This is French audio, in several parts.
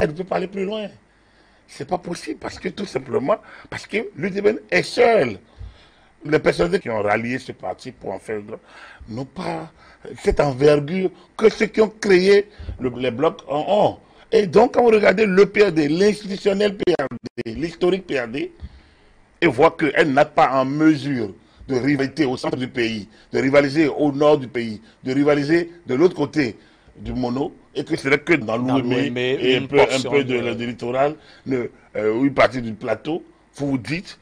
Elle ne peut pas aller plus loin. C'est pas possible parce que tout simplement, parce que l'UDBN est seul. Les personnes qui ont rallié ce parti pour en faire n'ont pas cette envergure que ceux qui ont créé les blocs en ont. Et donc, quand vous regardez le PRD, l'institutionnel PRD, l'historique PRD, et voit qu'elle n'a pas en mesure de rivaliser au centre du pays, de rivaliser au nord du pays, de rivaliser de l'autre côté du mono, et que ce n'est que dans l'Ouémé et un peu de littoral, ou une partie du plateau, vous vous dites,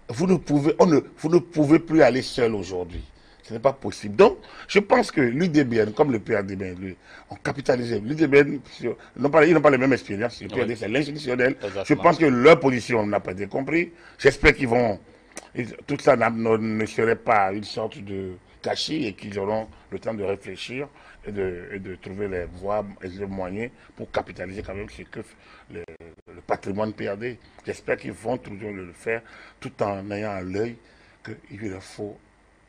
vous ne pouvez plus aller seul aujourd'hui. Ce n'est pas possible. Donc, je pense que l'UDBN, comme le PRDBN, ont capitalisé. L'UDBN, ils n'ont pas les mêmes expériences. Le PRD, c'est l'institutionnel. Je pense que leur position n'a pas été comprise. J'espère qu'ils vont... Tout ça ne serait pas une sorte de gâchis et qu'ils auront le temps de réfléchir et de trouver les voies et les moyens pour capitaliser quand même ce que le patrimoine PRD. J'espère qu'ils vont toujours le faire tout en ayant à l'œil qu'il leur faut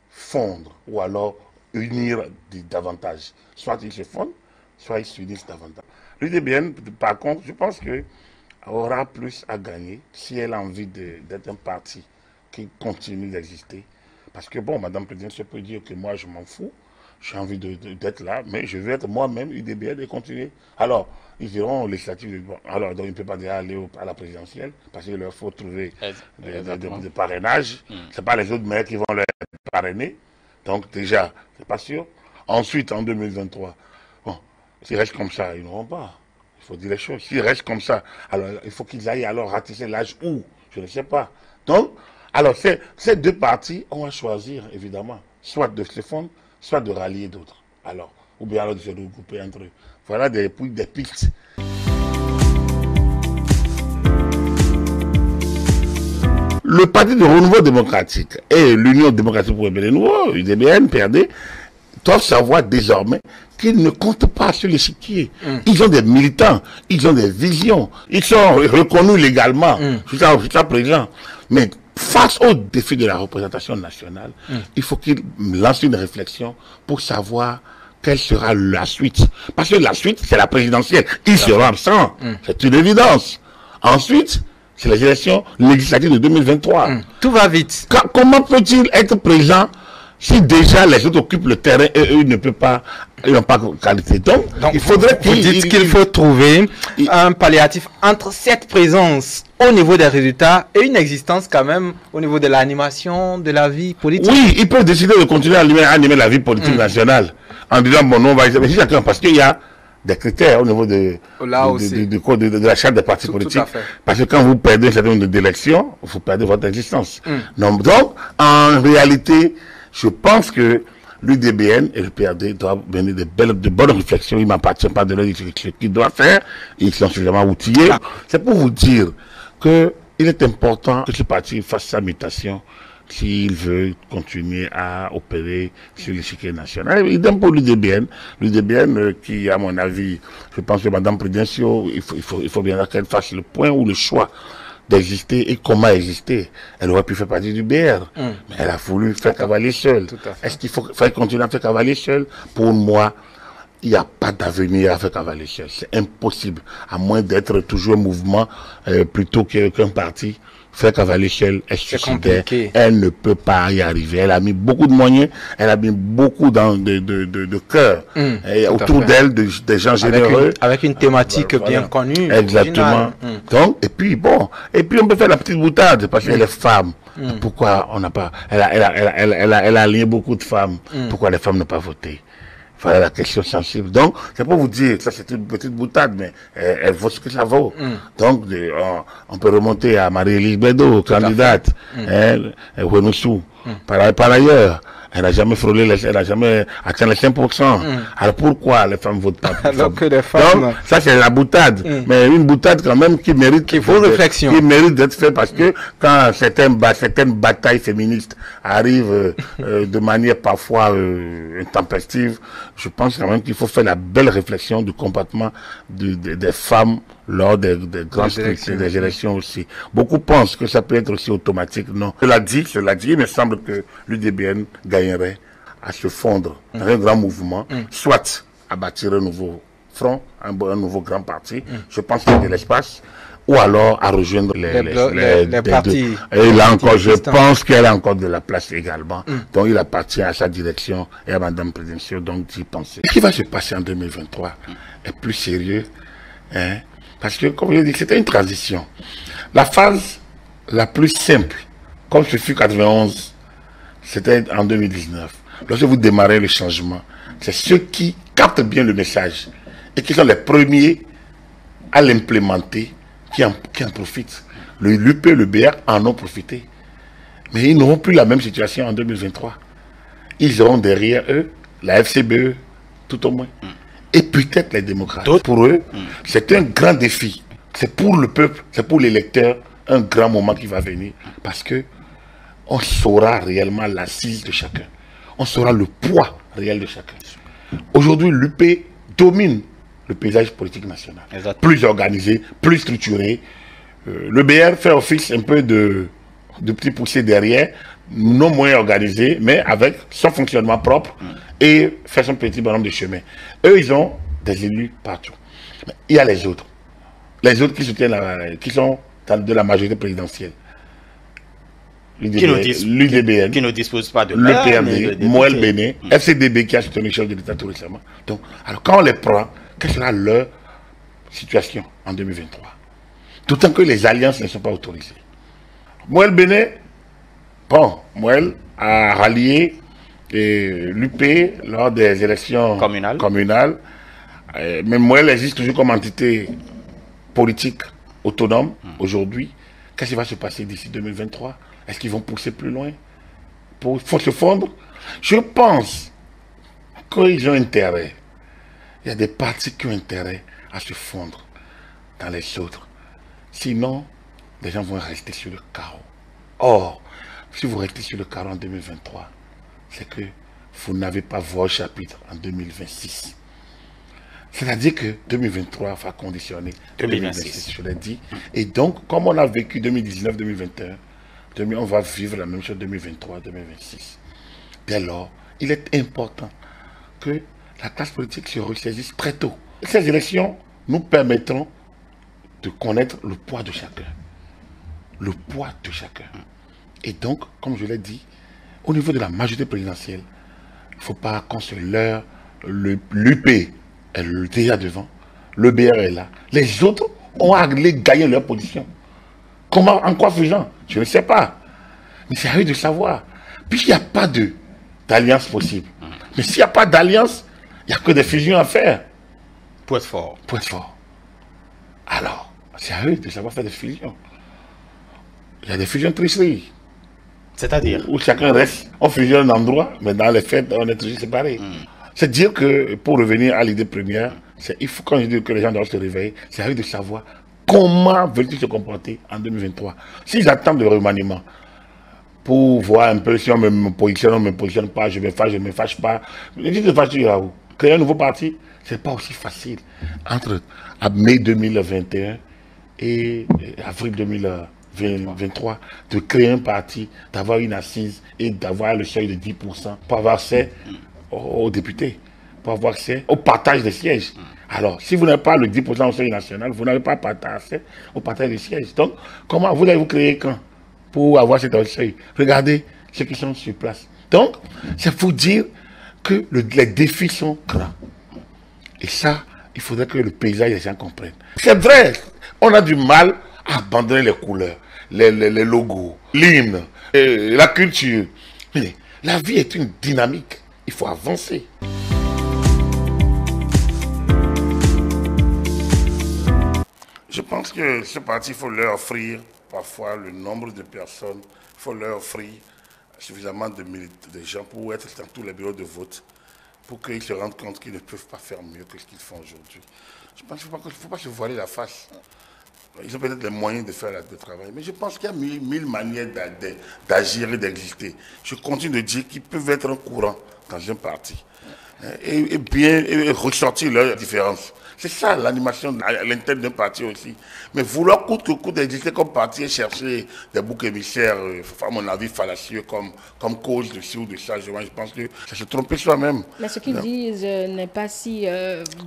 fondre ou alors unir davantage. Soit ils se fondent, soit ils s'unissent davantage. L'UDBN, par contre, je pense qu'elle aura plus à gagner si elle a envie d'être un parti qui continue d'exister. Parce que bon, Madame la Présidente, je peux dire que moi je m'en fous, j'ai envie d'être là, mais je veux être moi-même UDBN et continuer. Alors, ils iront aux législatives. Bon, alors, donc, ils ne peuvent pas déjà aller à la présidentielle, parce qu'il leur faut trouver des parrainages. Ce n'est pas les autres maires qui vont leur parrainer. Donc, déjà, c'est pas sûr. Ensuite, en 2023, bon, s'ils restent comme ça, ils n'auront pas. Il faut dire les choses. S'ils restent comme ça, alors il faut qu'ils aillent alors ratisser l'âge où? Je ne sais pas. Donc, alors, ces deux partis ont à choisir, évidemment, soit de se fondre, soit de rallier d'autres. Alors, ou bien alors de se regrouper entre eux. Voilà des pistes. Le Parti de Renouveau démocratique et l'Union démocratique pour le Nouveau, UDBN, PRD, doivent savoir désormais qu'ils ne comptent pas sur l'échiquier. Ils ont des militants, ils ont des visions, ils sont reconnus légalement jusqu'à présent. Mais face au défi de la représentation nationale, il faut qu'ils lancent une réflexion pour savoir quelle sera la suite. Parce que la suite, c'est la présidentielle. Ils seront absents. C'est une évidence. Ensuite, c'est les élections législatives de 2023. Tout va vite. Comment peut-il être présent si déjà les autres occupent le terrain et eux ne peuvent pas, ils n'ont pas de qualité. Donc il faudrait qu'il faut trouver un palliatif entre cette présence au niveau des résultats et une existence quand même au niveau de l'animation de la vie politique. Oui, ils peuvent décider de continuer à animer la vie politique nationale en disant bon non, on va essayer chacun, parce qu'il y a des critères au niveau de la charte des partis politiques. Parce que quand vous perdez un certain nombre d'élections, vous perdez votre existence. Donc en réalité, je pense que l'UDBN et le PRD doivent mener de bonnes réflexions. Il ne m'appartient pas de leur dire ce qu'ils doivent faire. Ils sont suffisamment outillés. C'est pour vous dire qu'il est important que ce parti fasse sa mutation s'il veut continuer à opérer sur l'échiquier national. Idem pour l'UDBN. L'UDBN qui, à mon avis, je pense que Mme Prudencio, il faut bien qu'elle fasse le point ou le choix d'exister et comment exister. Elle aurait pu faire partie du BR, mais elle a voulu faire cavalier seul. Est-ce qu'il faut continuer à faire cavalier seul? Pour moi, il n'y a pas d'avenir à faire cavalier seul. C'est impossible, à moins d'être toujours un mouvement plutôt qu'un parti. Faire cavalier seul est suicidaire. Elle ne peut pas y arriver. Elle a mis beaucoup de moyens, elle a mis beaucoup de cœur autour d'elle, des gens généreux. Avec une thématique bien connue. Exactement. Donc, et puis on peut faire la petite boutade, parce qu'elle est femme. Pourquoi on n'a pas... Elle a aligné beaucoup de femmes. Pourquoi les femmes n'ont pas voté? Voilà la question sensible. Donc, c'est pour vous dire, ça c'est une petite boutade, mais elle vaut ce que ça vaut. Donc, on peut remonter à Marie-Élise Bédot, candidate, Wenoussou. Par ailleurs, elle n'a jamais frôlé, elle n'a jamais atteint les 5%. Alors pourquoi les femmes votent pas pour alors que les femmes... Donc, ça c'est la boutade. Mais une boutade quand même qui mérite... Qui vaut réflexion. Qui mérite d'être faite, parce que quand certaines batailles féministes arrivent de manière parfois intempestive, je pense quand même qu'il faut faire la belle réflexion du comportement des femmes lors des grandes des élections aussi. Beaucoup pensent que ça peut être aussi automatique. Non. Cela dit, il me semble que l'UDBN gagnerait à se fondre dans un grand mouvement, soit à bâtir un nouveau feront un nouveau grand parti. Je pense qu'il y a de l'espace. Ou alors à rejoindre les partis. Et là encore, je pense qu'elle a encore de la place également. Donc il appartient à sa direction et à Madame Présidentielle donc d'y penser. Ce qui va se passer en 2023 est plus sérieux. Hein, parce que, comme je l'ai dit, c'était une transition. La phase la plus simple, comme ce fut 91, c'était en 2019. Lorsque vous démarrez le changement, c'est ceux qui captent bien le message et qui sont les premiers à l'implémenter qui en profitent. L'UP et le BR en ont profité. Mais ils n'auront plus la même situation en 2023. Ils auront derrière eux la FCBE, tout au moins. Et peut-être les démocrates. Pour eux, c'est un grand défi. C'est pour le peuple, c'est pour l'électeur, un grand moment qui va venir. Parce que on saura réellement l'assise de chacun. On saura le poids réel de chacun. Aujourd'hui, l'UP domine le paysage politique national. Exactement. Plus organisé, plus structuré. Le BR fait office un peu de petit poussé derrière, non moins organisé, mais avec son fonctionnement propre et fait son petit bonhomme de chemin. Eux, ils ont des élus partout. Mais il y a les autres. Les autres qui soutiennent, qui sont de la majorité présidentielle. L'UDBN, qui ne dispose pas de le PRD, Moël Béné, FCDB qui a soutenu le chef de l'État tout récemment. Donc, alors quand on les prend, quelle sera leur situation en 2023? D'autant que les alliances ne sont pas autorisées. Moël Béné, bon, Moël a rallié l'UP lors des élections communales. Mais Moël existe toujours comme entité politique autonome aujourd'hui. Qu'est-ce qui va se passer d'ici 2023? Est-ce qu'ils vont pousser plus loin pour se fondre? Je pense qu'ils ont intérêt. Il y a des partis qui ont intérêt à se fondre dans les autres. Sinon, les gens vont rester sur le carreau. Or, si vous restez sur le carreau en 2023, c'est que vous n'avez pas votre chapitre en 2026. C'est-à-dire que 2023 va conditionner 2026, je l'ai dit. Et donc, comme on a vécu 2019-2021, on va vivre la même chose 2023-2026. Dès lors, il est important que la classe politique se ressaisisse très tôt. Ces élections nous permettront de connaître le poids de chacun. Le poids de chacun. Et donc, comme je l'ai dit, au niveau de la majorité présidentielle, il ne faut pas qu'on se leurre. L'UP est déjà devant. Le BR est là. Les autres ont allé gagner leur position. Comment, en quoi faisant? Je ne sais pas. Mais c'est à eux de savoir. Puisqu'il n'y a pas d'alliance possible. Mais s'il n'y a pas d'alliance, il n'y a que des fusions à faire. Pour être fort. Pour être fort. Alors, c'est à eux de savoir faire des fusions. Il y a des fusions tricheries. C'est-à-dire? Où chacun reste, on fusionne un endroit, mais dans les faits, on est toujours séparés. C'est dire que, pour revenir à l'idée première, il faut, quand je dis que les gens doivent se réveiller, c'est à eux de savoir comment veulent-ils se comporter en 2023. S'ils attendent le remaniement pour voir un peu si on me positionne, on ne me positionne pas, je me fâche, je ne me fâche pas. Les gens se fâchent là où? Créer un nouveau parti, ce n'est pas aussi facile. Entre mai 2021 et avril 2023, de créer un parti, d'avoir une assise et d'avoir le seuil de 10% pour avoir accès aux députés, pour avoir accès au partage des sièges. Alors, si vous n'avez pas le 10% au seuil national, vous n'avez pas accès au partage des sièges. Donc, comment vous allez vous créer quand pour avoir cet seuil? Regardez ceux qui sont sur place. Donc, c'est pour dire que les défis sont grands. Et ça, il faudrait que le paysage, les gens comprennent. C'est vrai, on a du mal à abandonner les couleurs, les logos, l'hymne, la culture. Mais la vie est une dynamique. Il faut avancer. Je pense que ce parti, il faut leur offrir parfois le nombre de personnes, il faut leur offrir suffisamment de gens pour être dans tous les bureaux de vote, pour qu'ils se rendent compte qu'ils ne peuvent pas faire mieux que ce qu'ils font aujourd'hui. Je pense qu'il ne faut pas se voiler la face. Ils ont peut-être les moyens de faire le travail, mais je pense qu'il y a mille manières d'agir et d'exister. Je continue de dire qu'ils peuvent être un courant dans un parti. et bien ressortir leurs différences. C'est ça l'animation à l'intérieur d'un parti aussi. Mais vouloir coûte que coûte exister comme parti et chercher des boucs émissaires, à mon avis, fallacieux comme cause de ci ou de ça, je pense que ça se tromper soi-même. Mais ce qu'ils disent n'est pas si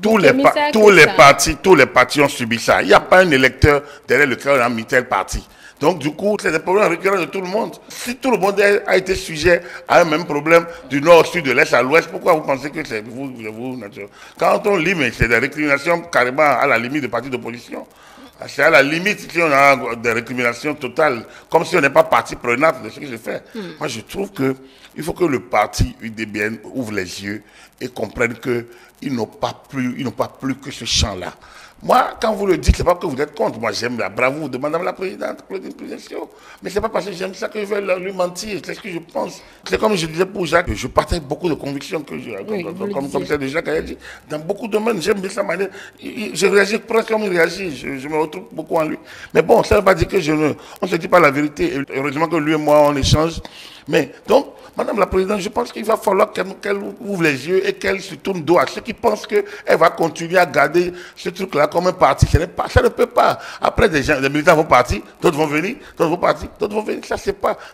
tous les partis ont subi ça. Il n'y a pas un électeur derrière lequel on a mis tel parti. Donc, du coup, c'est des problèmes récurrents de tout le monde. Si tout le monde a été sujet à un même problème du nord au sud, de l'est à l'ouest, pourquoi vous pensez que c'est vous, naturellement? Quand on lit, mais c'est des récriminations carrément à la limite des partis d'opposition. C'est à la limite si on a des récriminations totales, comme si on n'est pas partie prenante de ce que je fais. Moi, je trouve qu'il faut que le parti UDBN ouvre les yeux et comprenne qu'ils n'ont pas plus que ce champ-là. Moi, quand vous le dites, c'est pas que vous êtes contre. Moi, j'aime la bravoure de Madame la Présidente, Claudine Prudencio. Mais c'est pas parce que j'aime ça que je vais lui mentir. C'est ce que je pense. C'est comme je disais pour Jacques, je partage beaucoup de convictions que comme c'est déjà Jacques a dit. Dans beaucoup de domaines, j'aime bien sa manière. Je réagis presque comme il réagit. Je me retrouve beaucoup en lui. Mais bon, ça ne veut pas dire que on ne se dit pas la vérité. Et heureusement que lui et moi, on échange. Mais donc, Madame la Présidente, je pense qu'il va falloir qu'elle ouvre les yeux et qu'elle se tourne dos à ceux qui pensent qu'elle va continuer à garder ce truc-là comme un parti. Ça ne peut pas. Après, des militants vont partir, d'autres vont venir, d'autres vont partir, d'autres vont venir.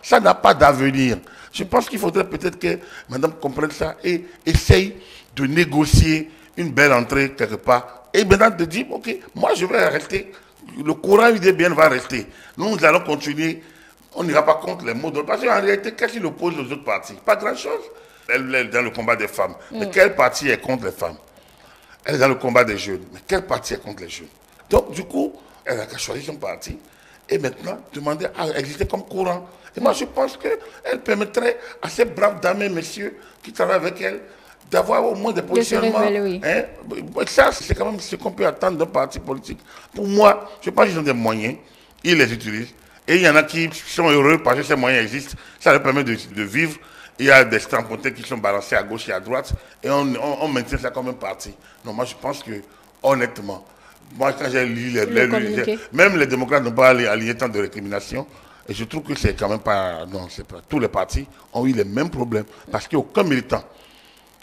Ça n'a pas d'avenir. Je pense qu'il faudrait peut-être que Madame comprenne ça et essaye de négocier une belle entrée quelque part. Et maintenant de dire, ok, moi je vais rester. Le courant UDBN va rester. Nous allons continuer. On n'ira pas contre les mots de... Parce qu'en réalité, qu'est-ce qu'il oppose aux autres partis? Pas grand-chose. Elle est dans le combat des femmes. Mais quel parti est contre les femmes? Elle est dans le combat des jeunes. Mais quel parti est contre les jeunes? Donc, du coup, elle a choisi son parti. Et maintenant, demander à exister comme courant. Et moi, je pense qu'elle permettrait à ces braves dames et messieurs qui travaillent avec elle d'avoir au moins des positionnements. Oui. Hein? Ça, c'est quand même ce qu'on peut attendre d'un parti politique. Pour moi, je pense qu'ils ont des moyens. Ils les utilisent. Et il y en a qui sont heureux parce que ces moyens existent. Ça leur permet de vivre. Il y a des strapontins qui sont balancés à gauche et à droite. Et on maintient ça comme un parti. Non, moi je pense que, honnêtement, moi quand j'ai lu même les démocrates n'ont pas aligné tant de récriminations. Et je trouve que c'est quand même pas... Non, c'est pas... Tous les partis ont eu les mêmes problèmes. Parce qu'aucun militant,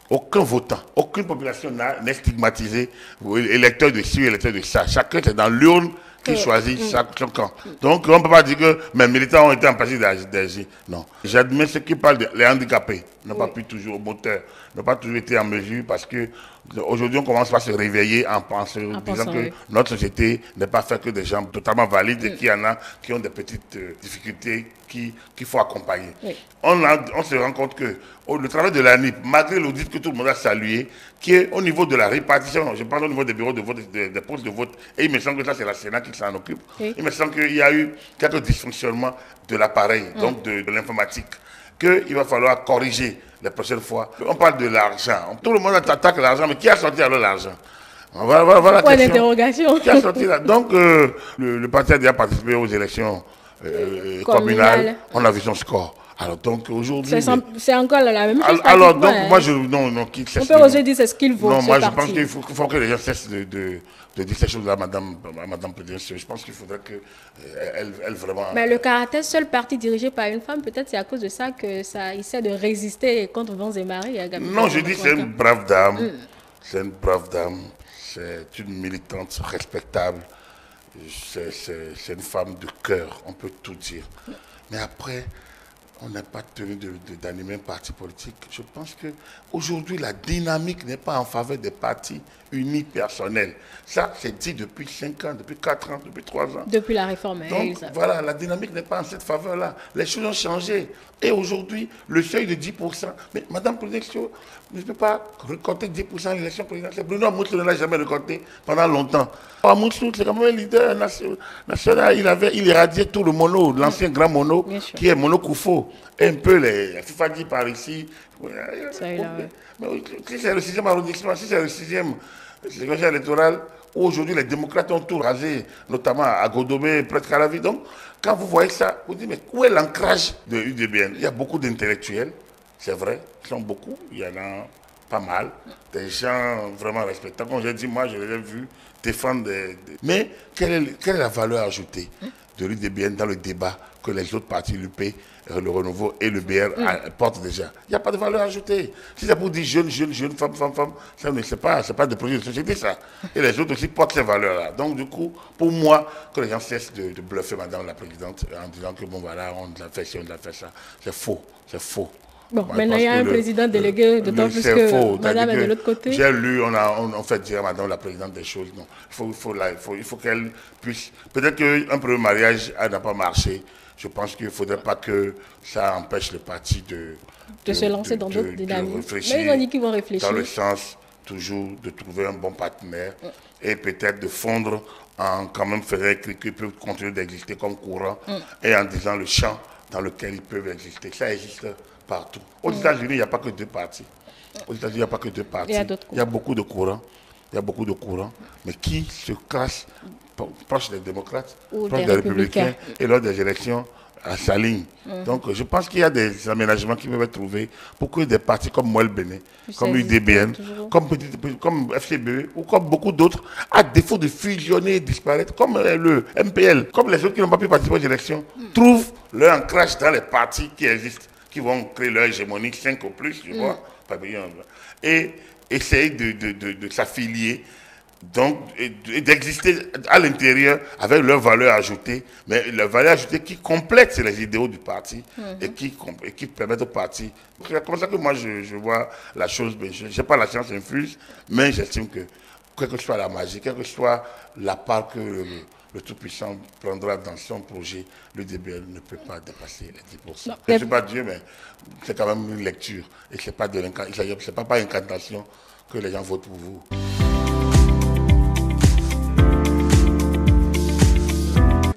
aucun votant, aucune population n'est stigmatisé, électeur de ci, électeur de ça. Chacun, c'est dans l'urne qui choisit son camp. Donc, on ne peut pas dire que mes militants ont été empêchés d'agir. Non. J'admets ceux qui parlent des handicapés, n'ont pas pu toujours, moteurs, n'ont pas toujours été en mesure parce que aujourd'hui, on commence à se réveiller en disant que notre société n'est pas faite que des gens totalement valides et qu'il y en a qui ont des petites difficultés qu'il faut accompagner. On se rend compte que le travail de l'ANIP, malgré l'audit que tout le monde a salué, qui est au niveau de la répartition, je parle au niveau des bureaux de vote, des postes de vote, et il me semble que ça c'est la Sénat qui s'en occupe. Il me semble qu'il y a eu quelques dysfonctionnements de l'appareil, donc de l'informatique, qu'il va falloir corriger les prochaines fois. On parle de l'argent. Tout le monde attaque l'argent, mais qui a sorti alors l'argent? Voilà point d'interrogation. Qui a sorti là? Donc, le parti a déjà participé aux élections communales. On a vu son score. Alors, donc, aujourd'hui... C'est encore la même chose. Alors, donc, moi, Non, on peut oser dire c'est ce qu'il vaut. Non, moi, je pense qu'il faut que les gens cessent de dire ces choses-là à Madame Prudencio. Je pense qu'il faudrait qu'elle vraiment... Mais le caractère seul parti dirigé par une femme, peut-être c'est à cause de ça que ça essaie de résister contre vents et marées. Non, je dis c'est une brave dame. C'est une brave dame. C'est une militante respectable. C'est une femme de cœur, on peut tout dire. Mais après... on n'a pas tenu d'animer un parti politique. Je pense qu'aujourd'hui, la dynamique n'est pas en faveur des partis unipersonnels. Ça, c'est dit depuis 5 ans, depuis 4 ans, depuis 3 ans. Depuis la réforme. Donc, voilà, la dynamique n'est pas en cette faveur-là. Les choses ont changé. Et aujourd'hui, le seuil de 10%. Mais Madame Prudencio ne peut pas récolter 10% à l'élection présidentielle. Bruno Amoussou ne l'a jamais récolté pendant longtemps. Amoussou, c'est quand même un leader national. Il irradiait tout le mono, l'ancien grand mono, qui est Mono Koufo. Et un peu les Fifadi par ici. Mais si c'est le 6e arrondissement, si c'est le 6e séquence électorale, où aujourd'hui les démocrates ont tout rasé, notamment à Godomé, presque à la vie. Donc, quand vous voyez ça, vous dites, mais où est l'ancrage de l'UDBN? Il y a beaucoup d'intellectuels, c'est vrai, ils sont beaucoup, il y en a pas mal, des gens vraiment respectables. Comme j'ai dit, moi, je les ai vus défendre Mais quelle est la valeur ajoutée? de l'UDBN dans le débat que les autres partis, l'UP, le Renouveau et le BR portent déjà. Il n'y a pas de valeur ajoutée. Si c'est pour dire jeune, femme, ça ne c'est pas de projet de société, ça. Et les autres aussi portent ces valeurs-là. Donc, du coup, pour moi, que les gens cessent de bluffer Madame la Présidente en disant que bon, voilà, on a fait ci, on a fait ça. C'est faux, c'est faux. Bon, moi, maintenant, il y a un président délégué, d'autant plus que faux. Madame est de l'autre côté. J'ai lu, on fait dire à Madame la Présidente des choses. Non, il faut qu'elle puisse... Peut-être qu'un premier mariage n'a pas marché. Je pense qu'il ne faudrait pas que ça empêche le parti de se lancer dans d'autres dynamiques. Mais ils ont dit qu'ils vont réfléchir. Dans le sens, toujours, de trouver un bon partenaire et peut-être de fondre en quand même faisant qu'ils peuvent continuer d'exister comme courant et en disant le champ dans lequel ils peuvent exister. Ça existe partout. Aux États-Unis, il n'y a pas que deux partis. Aux États-Unis, il n'y a pas que deux partis. Il y a beaucoup de courants. Il y a beaucoup de courants. Mais qui se classe proche des démocrates, proche des républicains et lors des élections s'alignent. Donc je pense qu'il y a des aménagements qui peuvent être trouvés pour que des partis comme Moël Béné, comme UDBN, comme FCBE ou comme beaucoup d'autres, à défaut de fusionner et disparaître, comme le MPL, comme les autres qui n'ont pas pu participer aux élections, trouvent leur ancrage dans les partis qui existent, qui vont créer leur hégémonie 5 ou plus, tu vois, et essayer de s'affilier, donc d'exister à l'intérieur avec leurs valeurs ajoutées, mais leurs valeurs ajoutées qui complètent les idéaux du parti et qui permettent au parti. C'est comme ça que moi je vois la chose. Je n'ai pas la science infuse, mais j'estime que quelle que soit la magie, quelle que soit la part que le Tout-Puissant prendra dans son projet, le DBL ne peut pas dépasser les 10%. Je ne suis pas Dieu, mais c'est quand même une lecture. Et ce n'est pas par incantation que les gens votent pour vous.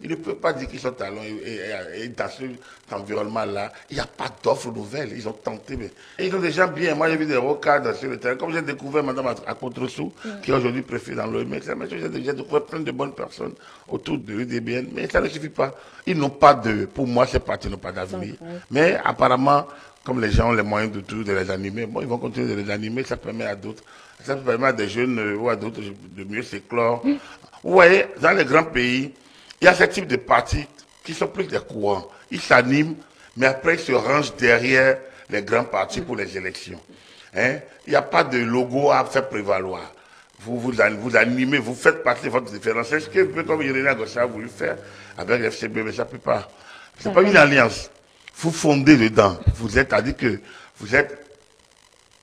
Ils ne peuvent pas dire qu'ils sont talents et dans cet environnement-là, il n'y a pas d'offres nouvelles. Ils ont tenté, mais et ils ont des gens bien. Moi, j'ai vu des rocades sur le terrain. Comme j'ai découvert Madame Akotrosou, qui est aujourd'hui préfet dans l'OMS, j'ai découvert plein de bonnes personnes autour de l'UDBN, mais ça ne suffit pas. Ils n'ont pas de... Pour moi, ces partis n'ont pas d'avenir. Mais apparemment, comme les gens ont les moyens de les animer, bon, ils vont continuer de les animer, ça permet à d'autres. Ça permet à des jeunes ou à d'autres de mieux s'éclore. Vous voyez, dans les grands pays, il y a ce type de partis qui sont plus des courants. Ils s'animent, mais après ils se rangent derrière les grands partis pour les élections. Hein? Il n'y a pas de logo à faire prévaloir. Vous animez, vous faites partie de votre différence. C'est ce que, comme Irénée Agosha a voulu faire avec l'FCB, mais ça ne peut pas. Ce n'est pas une alliance. Vous fondez dedans. Vous êtes, c'est-à-dire que vous êtes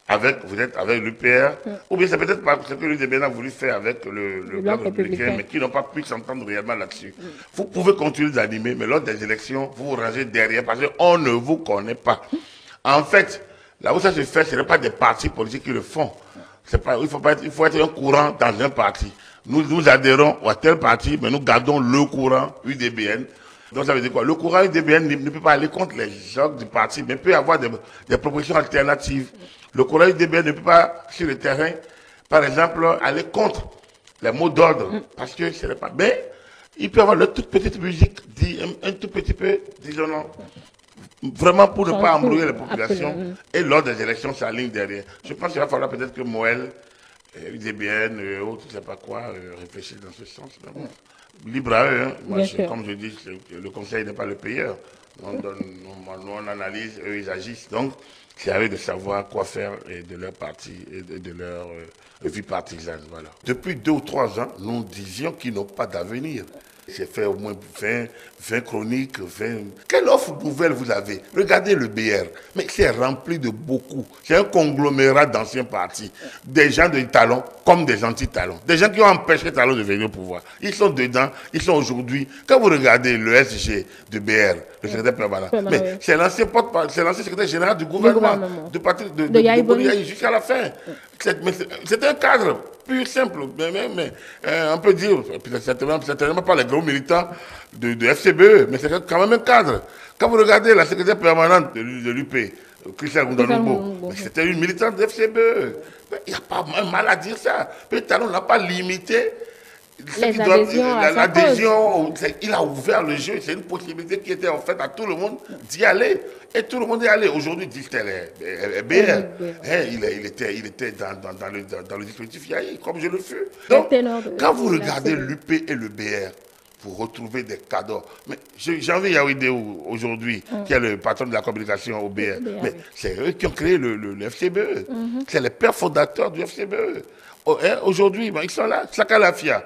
avec l'UPR, ou bien c'est peut-être pas ce que l'UDBN a voulu faire avec le Bloc républicain, mais qui n'ont pas pu s'entendre réellement là-dessus. Vous pouvez continuer d'animer, mais lors des élections, vous vous rangez derrière parce qu'on ne vous connaît pas. En fait, là où ça se fait, ce n'est pas des partis politiques qui le font. Il faut être un courant dans un parti. Nous adhérons à tel parti, mais nous gardons le courant UDBN. Donc ça veut dire quoi? Le courant UDBN ne peut pas aller contre les gens du parti, mais peut avoir des propositions alternatives. Le courant UDBN ne peut pas, sur le terrain, par exemple, aller contre les mots d'ordre, parce que ce n'est pas... Mais il peut avoir une toute petite musique, un tout petit peu, disons non, vraiment pour ne pas embrouiller les populations, et lors des élections, ça aligne derrière. Je pense qu'il va falloir peut-être que Moël, UDBN, autres, je ne sais pas quoi, réfléchissent dans ce sens. Bon, libre à eux, hein. Moi, comme je dis, le conseil n'est pas le payeur. Nous, on analyse, eux, ils agissent. Donc, c'est à eux de savoir quoi faire de leur parti et de leur vie partisane. Voilà. Depuis 2 ou 3 ans, nous disions qu'ils n'ont pas d'avenir. J'ai fait au moins 20 chroniques, 20... Quelle offre nouvelle vous avez? Regardez le BR. Mais c'est rempli de beaucoup. C'est un conglomérat d'anciens partis. Des gens de talent comme des anti-talents. Des gens qui ont empêché Talon de venir au pouvoir. Ils sont dedans. Ils sont aujourd'hui... Quand vous regardez le SG de BR, le secrétaire permanent, mais c'est l'ancien secrétaire général du gouvernement. Du parti de Yahi jusqu'à la fin. C'est un cadre pur, simple, mais on peut dire, certainement pas les gros militants de FCBE, mais c'est quand même un cadre. Quand vous regardez la secrétaire permanente de l'UP, Christian Goundanoumbo, c'était une militante de FCBE. Il n'y a pas mal à dire ça. Mais Talon n'a pas limité l'adhésion. Il a ouvert le jeu, c'est une possibilité qui était offerte à tout le monde d'y aller. Et tout le monde est allé. Aujourd'hui, dit-elle, BR. Il était dans le dispositif Yahi, comme je le fus. Donc, quand vous regardez l'UP et le BR, pour retrouver des cadres. Mais j'ai envie Yaoudéou aujourd'hui, qui est le patron de la communication au BR. Mais c'est eux qui ont créé le FCBE. C'est les pères fondateurs du FCBE. Aujourd'hui, ils sont là. Saka Lafia.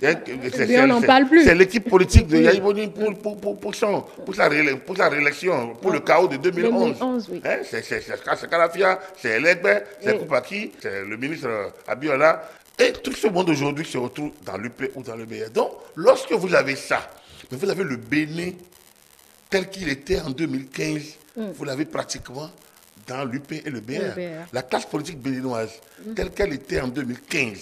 On n'en parle plus. C'est l'équipe politique de Yahya Boni pour sa réélection, pour le chaos de 2011. 2011, oui. C'est Saka Lafia, c'est Elekbe, c'est Koupaki, c'est le ministre Abiola. Et tout ce monde aujourd'hui se retrouve dans l'UP ou dans le BR. Donc, lorsque vous avez ça, vous avez le Bénin tel qu'il était en 2015, vous l'avez pratiquement dans l'UP et le BR. La classe politique béninoise, telle qu'elle était en 2015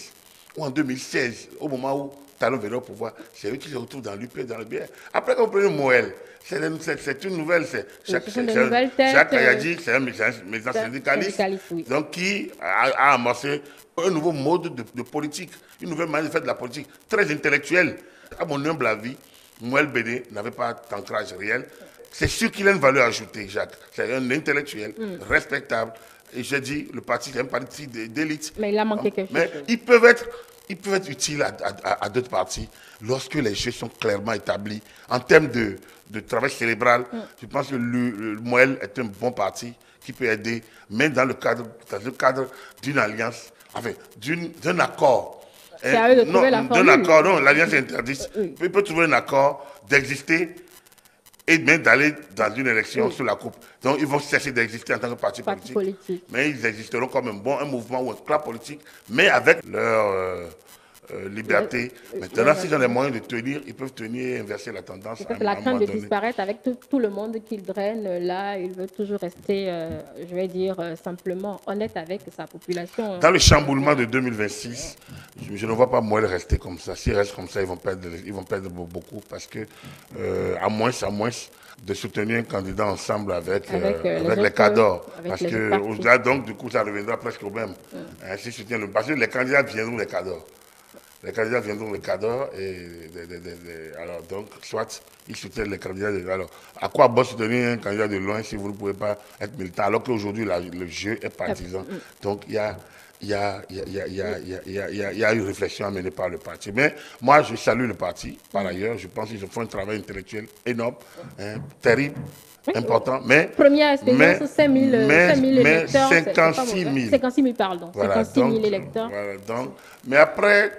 ou en 2016, au moment où Talon venait au pouvoir, c'est eux qui se retrouvent dans l'UP et dans le BR. Après, quand vous prenez Moël, c'est une nouvelle, Jacques Kayadji, c'est un médecin syndicaliste, donc qui a amorcé un nouveau mode de politique, une nouvelle manière de faire de la politique, très intellectuelle. À mon humble avis, Moël Béné n'avait pas d'ancrage réel. C'est sûr qu'il a une valeur ajoutée, Jacques. C'est un intellectuel respectable. Et j'ai dit, le parti, c'est un parti d'élite. Mais il a manqué quelque chose. Mais ils peuvent être utiles à d'autres partis lorsque les jeux sont clairement établis. En termes de travail cérébral, je pense que le Moël est un bon parti qui peut aider, mais dans le cadre d'une alliance, enfin, d'un accord. C'est à eux de trouver la formule. D'un accord, non, l'alliance est interdite. Il peut trouver un accord d'exister et même d'aller dans une élection sous la coupe. Donc, ils vont cesser d'exister en tant que parti politique. Mais ils existeront comme un mouvement ou un club politique, mais avec leur liberté. Maintenant, s'ils ont les moyens de tenir, ils peuvent tenir et inverser la tendance. La crainte de disparaître avec tout le monde qu'ils drainent, là, il veut toujours rester, je vais dire, simplement honnête avec sa population. Dans le chamboulement de 2026, je ne vois pas Moël rester comme ça. S'ils restent comme ça, ils vont perdre beaucoup parce que, à moins de soutenir un candidat ensemble avec les cadres. Parce que au-delà, donc, du coup, ça reviendra presque au même. Parce que les candidats viendront les cadres. Les candidats viendront les cadres et alors donc soit ils soutiennent les candidats alors à quoi bon soutenir un candidat de loin si vous ne pouvez pas être militant alors qu'aujourd'hui le jeu est partisan. Donc il y a une réflexion à mener par le parti. Mais moi je salue le parti par ailleurs, je pense qu'ils font un travail intellectuel énorme, terrible. Important, mais première expérience, 5 000 électeurs, 56 000. 56 000, pardon. Voilà, 56 000 électeurs. Voilà, donc, mais après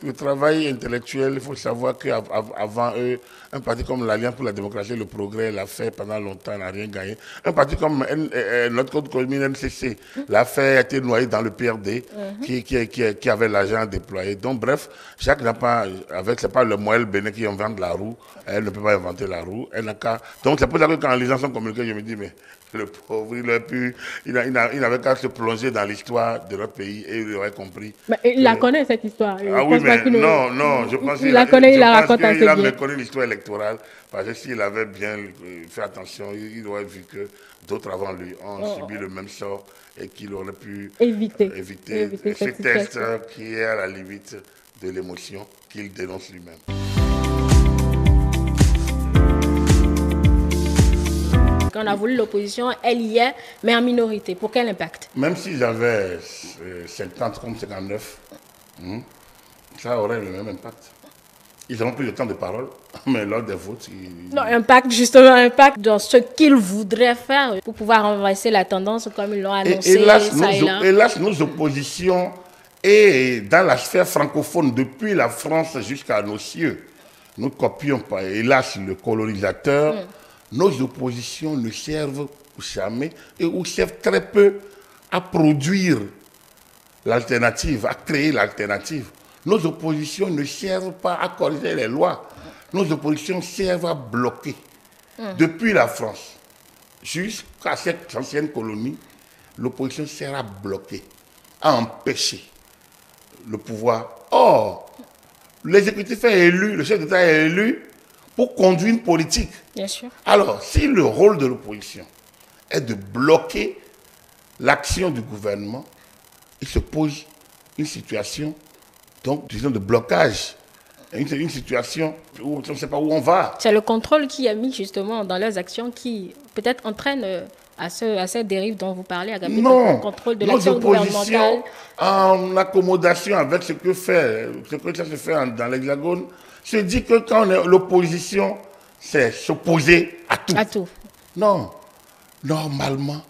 le travail intellectuel, il faut savoir qu'avant eux, un parti comme l'Alliance pour la démocratie et le progrès l'a fait pendant longtemps, n'a rien gagné. Un parti comme notre code commune NCC l'a fait, a été noyé dans le PRD, qui avait l'argent déployé. Donc bref, Jacques n'a pas, c'est pas le Moël Bénin qui invente la roue, elle ne peut pas inventer la roue. Elle n'a qu'à. Donc c'est pour ça que quand les gens sont communiqués, je me dis, mais le pauvre, il n'avait qu'à se plonger dans l'histoire de notre pays et il aurait compris. Mais il la connaît cette histoire. Ah oui, mais non, je pense qu'il la connaît, il la raconte assez bien. Il a méconnu l'histoire électorale parce que s'il avait bien fait attention, il aurait vu que d'autres avant lui ont subi le même sort et qu'il aurait pu éviter ce texte qui est à la limite de l'émotion qu'il dénonce lui-même. Quand on a voulu l'opposition, elle y est, mais en minorité. Pour quel impact? Même si j'avais 50 comme 59, ça aurait le même impact. Ils n'auront plus de temps de parole, mais lors des votes... Non, impact dans ce qu'ils voudraient faire pour pouvoir renverser la tendance comme ils l'ont annoncé. Hélas, nos oppositions, et dans la sphère francophone, depuis la France jusqu'à nos cieux, nous copions, hélas, le colonisateur. Nos oppositions ne servent jamais ou servent très peu à produire l'alternative, à créer l'alternative. Nos oppositions ne servent pas à corriger les lois. Nos oppositions servent à bloquer. Depuis la France jusqu'à cette ancienne colonie, l'opposition sert à bloquer, à empêcher le pouvoir. Or, l'exécutif est élu, le chef d'État est élu pour conduire une politique. Bien sûr. Alors, si le rôle de l'opposition est de bloquer l'action du gouvernement, il se pose une situation, donc, disons, de blocage. Une situation où on ne sait pas où on va. C'est le contrôle qui est mis justement dans leurs actions qui peut-être entraîne à cette dérive dont vous parlez, Agapé, Non, le contrôle de nos l'action oppositions, gouvernementale. en accommodation avec ce que ça se fait dans l'Hexagone, se dit que quand on est l'opposition, c'est s'opposer à tout. À tout. Non, normalement,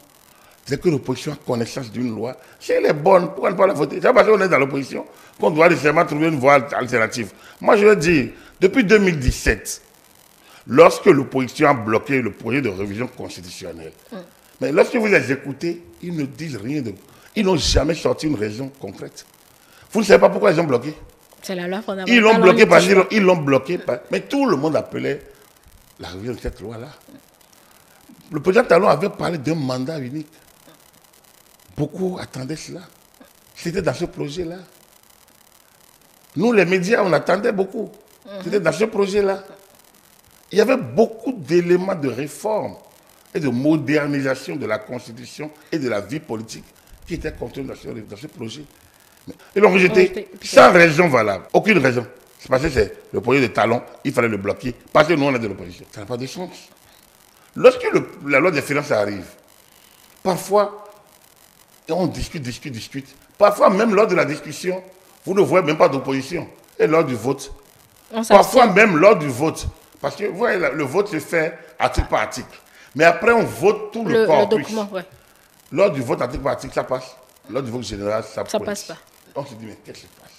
dès que l'opposition a connaissance d'une loi, si elle est bonne, pourquoi ne pas la voter? C'est parce qu'on est dans l'opposition qu'on doit nécessairement trouver une voie alternative. Moi, je veux dire, depuis 2017, lorsque l'opposition a bloqué le projet de révision constitutionnelle, mais lorsque vous les écoutez, ils ne disent rien de... Ils n'ont jamais sorti une raison concrète. Vous ne savez pas pourquoi ils ont bloqué? C'est la loi fondamentale. Ils l'ont bloqué parce qu'ils l'ont bloqué. Mais tout le monde appelait la révision de cette loi-là. Le président Talon avait parlé d'un mandat unique. Beaucoup attendaient cela. C'était dans ce projet-là. Nous, les médias, on attendait beaucoup. C'était dans ce projet-là. Il y avait beaucoup d'éléments de réforme et de modernisation de la Constitution et de la vie politique qui étaient contenus dans ce projet. Ils l'ont rejeté sans raison valable. Aucune raison. C'est parce que c'est le projet de Talon, il fallait le bloquer. Parce que nous, on est de l'opposition. Ça n'a pas de sens. Lorsque la loi des finances arrive, parfois, on discute. Parfois, même lors de la discussion, vous ne voyez même pas d'opposition. Et lors du vote, parfois même lors du vote, parce que vous voyez, le vote se fait article par article. Mais après, on vote tout le corpus. Document, ouais. Lors du vote article par article, ça passe. Lors du vote général, ça passe pas. On se dit, mais qu'est-ce qui se passe?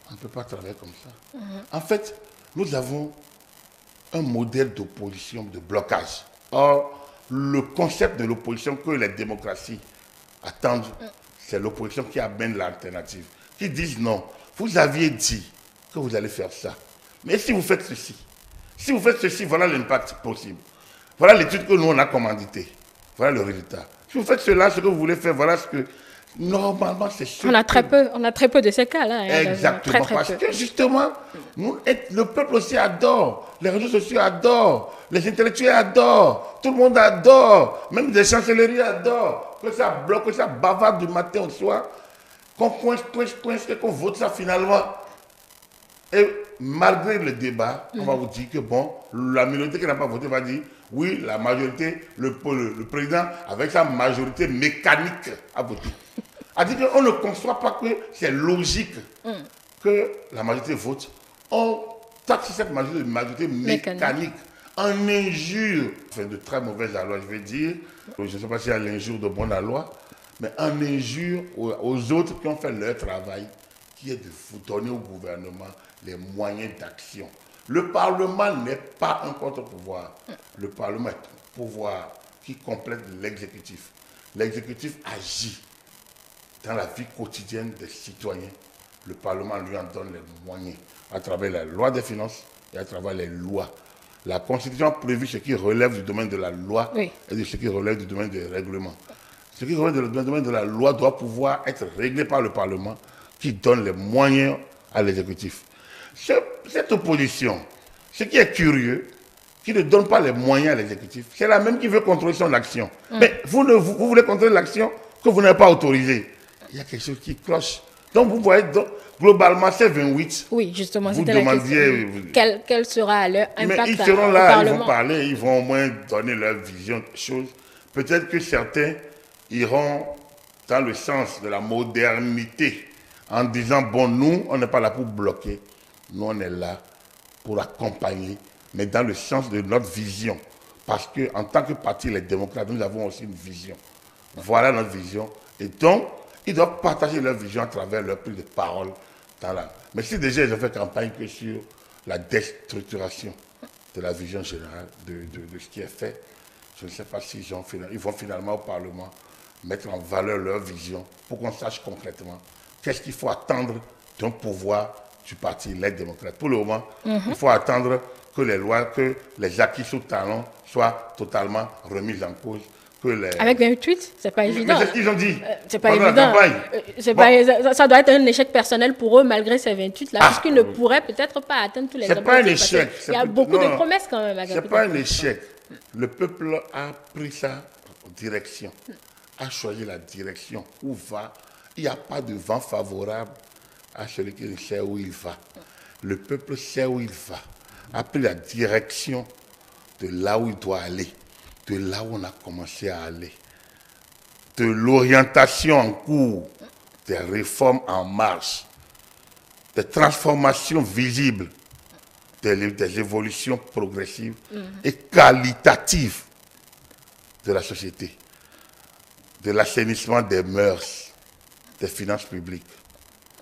On ne peut pas travailler comme ça. En fait, nous avons un modèle d'opposition, de blocage. Or, le concept de l'opposition que les démocraties attendent, c'est l'opposition qui amène l'alternative. Qui disent non, vous aviez dit que vous allez faire ça. Mais si vous faites ceci, voilà l'impact possible. Voilà l'étude que nous, on a commanditée. Voilà le résultat. Si vous faites cela, ce que vous voulez faire, voilà ce que... Normalement, c'est sûr. On a très peu de ces cas-là. Exactement. Parce que justement, le peuple aussi adore. Les réseaux sociaux adorent. Les intellectuels adorent. Tout le monde adore. Même les chancelleries adorent. Que ça bloque, que ça bavarde du matin au soir. Qu'on coince, et qu'on vote ça finalement. Et malgré le débat, on va vous dire que bon, la minorité qui n'a pas voté va dire oui, la majorité, le président, avec sa majorité mécanique, a voté. A dit qu'on ne conçoit pas que c'est logique que la majorité vote. On taxe cette majorité mécanique en injure, enfin de très mauvaise loi, je vais dire. Je ne sais pas s'il y a l'injure de bonne loi, mais en injure aux autres qui ont fait leur travail, qui est de vous donner au gouvernement les moyens d'action. Le Parlement n'est pas un contre-pouvoir. Le Parlement est un pouvoir qui complète l'exécutif. L'exécutif agit dans la vie quotidienne des citoyens. Le Parlement lui en donne les moyens à travers la loi des finances et à travers les lois. La Constitution a prévu ce qui relève du domaine de la loi et de ce qui relève du domaine des règlements. Ce qui relève du domaine de la loi doit pouvoir être réglé par le Parlement qui donne les moyens à l'exécutif. Cette opposition, ce qui est curieux, qui ne donne pas les moyens à l'exécutif, c'est la même qui veut contrôler son action. Mais vous voulez contrôler l'action que vous n'avez pas autorisée. Il y a quelque chose qui cloche. Donc vous voyez, globalement, c'est 28. Oui, justement, vous c'était demandiez, la question. Quel sera leur impact? Mais ils seront là, ils vont parler, ils vont au moins donner leur vision des choses. Peut-être que certains iront dans le sens de la modernité, en disant, bon, nous, on n'est pas là pour bloquer. Nous, on est là pour accompagner, mais dans le sens de notre vision. Parce qu'en tant que parti, les démocrates, nous avons aussi une vision. Voilà notre vision. Et donc, ils doivent partager leur vision à travers leur prise de parole. Mais si déjà ils ont fait campagne que sur la déstructuration de la vision générale de ce qui est fait, je ne sais pas s'ils vont finalement au Parlement mettre en valeur leur vision pour qu'on sache concrètement qu'est-ce qu'il faut attendre d'un pouvoir du parti Les Démocrates. Pour le moment, il faut attendre que les lois, que les acquis sous talon soient totalement remis en cause. Avec 28, c'est pas évident. Mais c'est ce qu'ils ont dit. C'est pas évident. Ça doit être un échec personnel pour eux, malgré ces 28-là, puisqu'ils ne pourraient peut-être pas atteindre tous les objectifs. C'est pas un échec. Il y a beaucoup de promesses quand même. C'est pas un échec. Le peuple a pris sa direction, a choisi la direction où va. Il n'y a pas de vent favorable à celui qui ne sait où il va. Le peuple sait où il va, a pris la direction de là où il doit aller. de là où on a commencé à aller, de l'orientation en cours, des réformes en marche, des transformations visibles, des évolutions progressives et qualitatives de la société, de l'assainissement des mœurs, des finances publiques.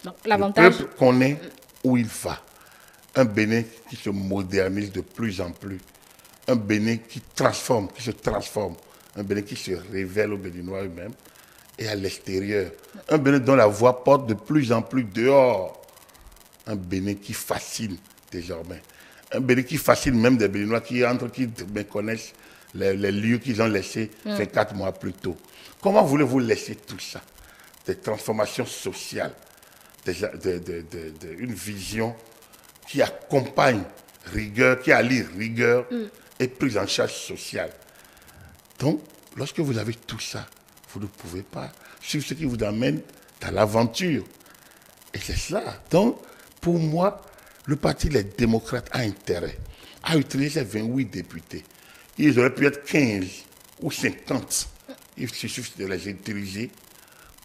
Donc, Le l'avantage, peuple connaît où il va. Un Bénin qui se modernise de plus en plus. Un Bénin qui transforme, qui se transforme. Un Bénin qui se révèle aux Béninois eux-mêmes et à l'extérieur. Un Bénin dont la voix porte de plus en plus dehors. Un Bénin qui fascine désormais. Un Bénin qui fascine même des Béninois qui connaissent les lieux qu'ils ont laissés fait 4 mois plus tôt. Comment voulez-vous laisser tout ça? Des transformations sociales, une vision qui accompagne rigueur, qui allie rigueur et prise en charge sociale. Donc, lorsque vous avez tout ça, vous ne pouvez pas suivre ce qui vous amène dans l'aventure. Et c'est cela. Donc, pour moi, le parti Les Démocrates a intérêt à utiliser ces 28 députés. Ils auraient pu être 15 ou 50. Il suffit de les utiliser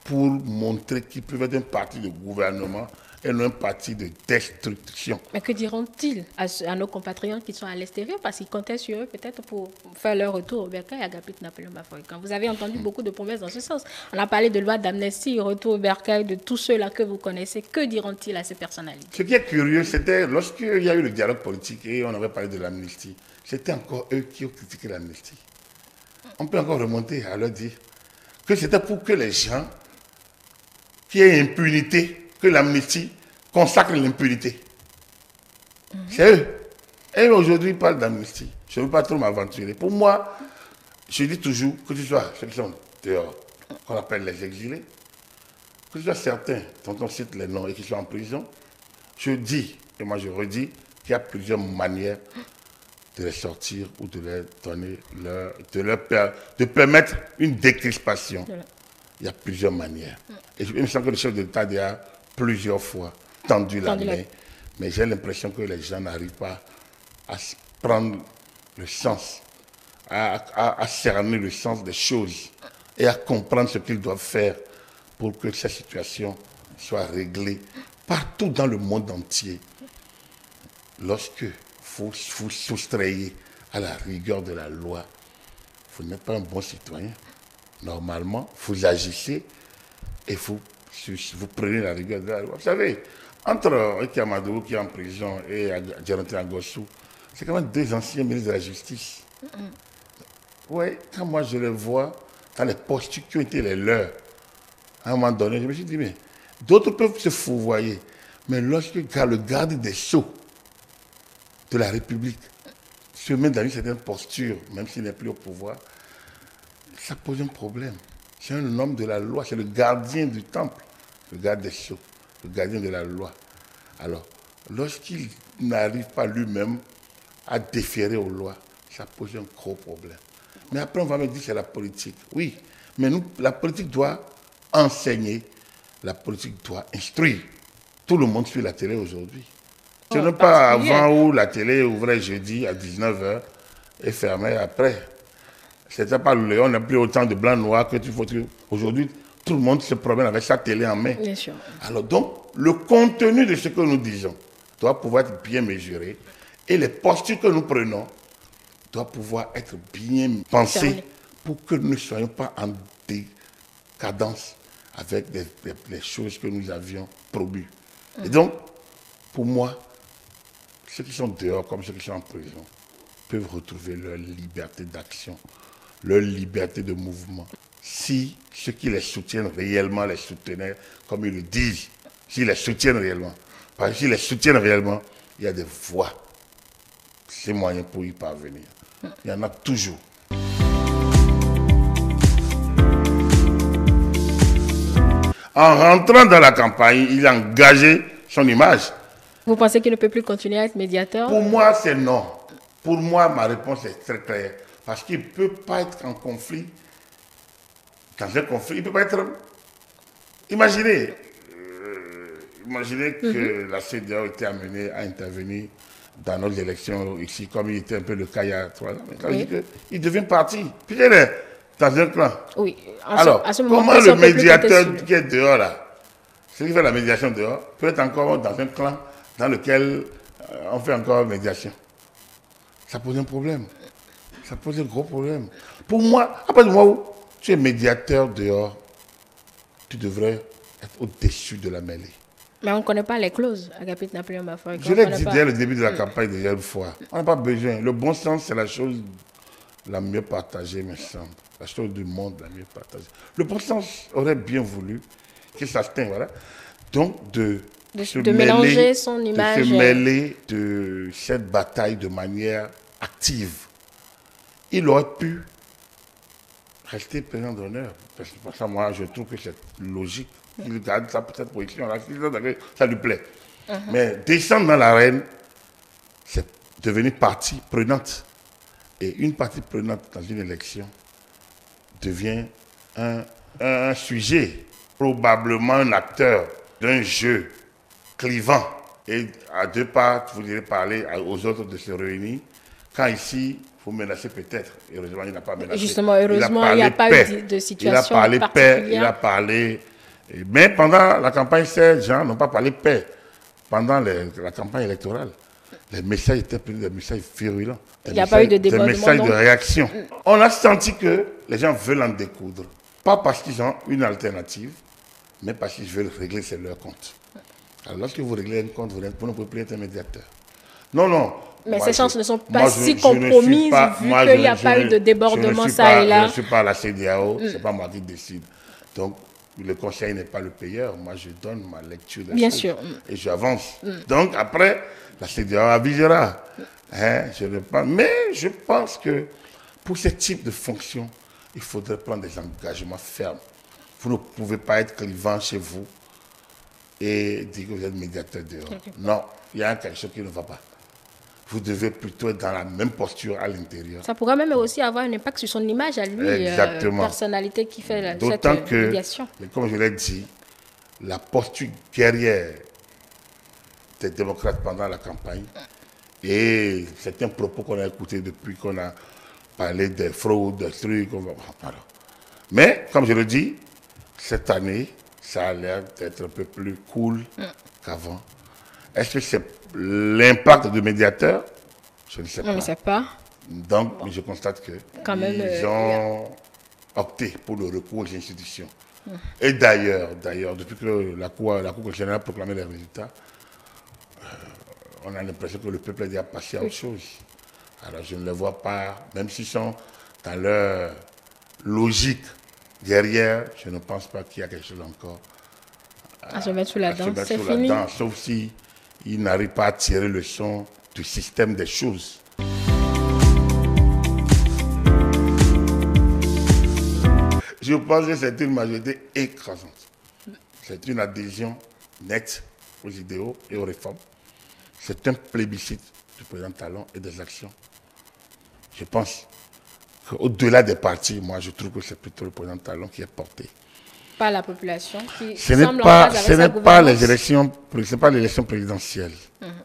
pour montrer qu'ils peuvent être un parti de gouvernement et non un parti de destruction. mais que diront-ils à nos compatriotes qui sont à l'extérieur parce qu'ils comptaient sur eux peut-être pour faire leur retour au Bercail et à Agapit Napoléon Bafoué-Quand vous avez entendu beaucoup de promesses dans ce sens. On a parlé de loi d'amnistie, retour au Bercail, de tous ceux-là que vous connaissez. Que diront-ils à ces personnalités? Ce qui est curieux, c'était lorsqu'il y a eu le dialogue politique et on avait parlé de l'amnistie, c'était encore eux qui ont critiqué l'amnistie. On peut encore remonter à leur dire que c'était pour que les gens qui aient impunité, que l'amnistie consacre l'impunité. C'est eux. Et aujourd'hui, ils parlent d'amnistie. Je ne veux pas trop m'aventurer. Pour moi, je dis toujours que ce soit ceux qui sont dehors, qu'on appelle les exilés, que ce soit certains dont on cite les noms et qui sont en prison, je dis, et moi je redis, qu'il y a plusieurs manières de les sortir ou de leur donner, de permettre une décrispation. Il y a plusieurs manières. Et il me semble que le chef de l'État a plusieurs fois tendu la main, mais j'ai l'impression que les gens n'arrivent pas à prendre le sens, à cerner le sens des choses et à comprendre ce qu'ils doivent faire pour que cette situation soit réglée partout dans le monde entier. Lorsque vous vous soustrayez à la rigueur de la loi, vous n'êtes pas un bon citoyen. Normalement, vous agissez et vous prenez la rigueur de la loi. Vous savez, entre Eki Amadou qui est en prison et Djeronte Angossou, c'est quand même 2 anciens ministres de la Justice. Oui, quand moi je les vois dans les postures qui ont été les leurs, à un moment donné, je me suis dit, mais d'autres peuvent se fourvoyer. Mais lorsque le garde des Sceaux de la République se met dans une certaine posture, même s'il n'est plus au pouvoir, ça pose un problème. C'est un homme de la loi, c'est le gardien du temple, le garde des Sceaux, le gardien de la loi. Alors, lorsqu'il n'arrive pas lui-même à déférer aux lois, ça pose un gros problème. Mais après, on va me dire que c'est la politique. Oui, mais nous, la politique doit enseigner, la politique doit instruire. Tout le monde suit la télé aujourd'hui. Ce n'est pas avant où la télé ouvrait jeudi à 19h et fermait après. C'était pas le Léon, on n'a plus autant de blancs noirs que tu faut. Aujourd'hui, tout le monde se promène avec sa télé en main. Bien sûr. Alors donc, le contenu de ce que nous disons doit pouvoir être bien mesuré et les postures que nous prenons doivent pouvoir être bien pensées pour que nous ne soyons pas en décadence avec les choses que nous avions promues. Et donc, pour moi, ceux qui sont dehors comme ceux qui sont en prison peuvent retrouver leur liberté d'action, leur liberté de mouvement. Si ceux qui les soutiennent réellement les soutenaient comme ils le disent, s'ils les soutiennent réellement. Parce que s'ils les soutiennent réellement, il y a des voies, ces moyens pour y parvenir. Il y en a toujours. En rentrant dans la campagne, il a engagé son image. Vous pensez qu'il ne peut plus continuer à être médiateur? Pour moi, c'est non. Pour moi, ma réponse est très claire. Parce qu'il ne peut pas être en conflit. Dans un conflit, il ne peut pas être... Imaginez, imaginez que la CEDEAO était amenée à intervenir dans nos élections ici, comme il était un peu le cas il y a 3 ans. Ça veut dire qu'il devient parti. Puis il est dans un clan. Oui. Alors, à ce moment, comment le on peut plus compter médiateur sur lui. qui est dehors là, celui qui fait la médiation dehors, peut être encore dans un clan dans lequel on fait encore médiation? Ça pose un problème. Ça pose un gros problème. Pour moi, après moi où tu es médiateur dehors, tu devrais être au-dessus de la mêlée. Mais on ne connaît pas les clauses, Agapit Napoléon Bafoy. Je l'ai dit dès le début de la campagne déjà une fois. On n'a pas besoin. Le bon sens, c'est la chose la mieux partagée, me semble. La chose du monde la mieux partagée. Le bon sens aurait bien voulu que ça se teigne, voilà. Donc, de mélanger son image. De se mêler de cette bataille de manière active. Il aurait pu rester président d'honneur. Parce que pour ça, moi, je trouve que c'est logique. Il garde cette position-là. Ça lui plaît. Mais descendre dans l'arène, c'est devenir partie prenante. Et une partie prenante dans une élection devient un sujet, probablement un acteur d'un jeu clivant. Et à deux parts, vous direz parler aux autres de se réunir. Quand ici, il faut menacer peut-être. Heureusement, il n'a pas menacé. Justement, heureusement, il n'y a pas eu de situation particulière. Il a parlé paix, il a parlé... Mais pendant la campagne, ces gens n'ont pas parlé paix. Pendant la campagne électorale, les messages étaient plus des messages virulents. Il n'y a pas eu de débordement. Des messages de réaction. On a senti que les gens veulent en découdre. Pas parce qu'ils ont une alternative, mais parce qu'ils veulent régler leur compte. Alors lorsque vous réglez un compte, vous ne pouvez plus être un médiateur. Non, non. Mais ces chances ne sont pas si compromises vu qu'il n'y a pas eu de débordement ça et là. Je ne suis pas à la CEDEAO, ce n'est pas moi qui décide. Donc, le conseil n'est pas le payeur. Moi, je donne ma lecture des choses. Bien sûr. Et j'avance. Donc, après, la CEDEAO avisera. Hein, mais je pense que pour ce type de fonction, il faudrait prendre des engagements fermes. Vous ne pouvez pas être clivant chez vous et dire que vous êtes médiateur dehors. Non, il y a quelque chose qui ne va pas. Vous devez plutôt être dans la même posture à l'intérieur. Ça pourrait même aussi avoir un impact sur son image à lui, personnalité qui fait cette médiation. D'autant que, comme je l'ai dit, la posture guerrière des démocrates pendant la campagne, et c'est un propos qu'on a écouté depuis qu'on a parlé des fraudes, des trucs. Voilà. Mais, comme je le dis, cette année, ça a l'air d'être un peu plus cool qu'avant. Est-ce que c'est l'impact du médiateur? Je ne sais pas. On ne sait pas. Donc, je constate que ils ont opté pour le recours aux institutions. Et d'ailleurs, depuis que la Cour constitutionnelle a proclamé les résultats, on a l'impression que le peuple est déjà passé à autre chose. Alors, je ne les vois pas, même s'ils sont dans leur logique guerrière, je ne pense pas qu'il y a quelque chose encore à se mettre sous la dent. C'est fini. Sauf si ils n'arrivent pas à tirer le son du système des choses. Je pense que c'est une majorité écrasante. C'est une adhésion nette aux idéaux et aux réformes. C'est un plébiscite du président Talon et des actions. Je pense qu'au-delà des partis, moi je trouve que c'est plutôt le président Talon qui est porté. Pas la population qui ce n'est pas les élections, c'est pas l'élection présidentielle,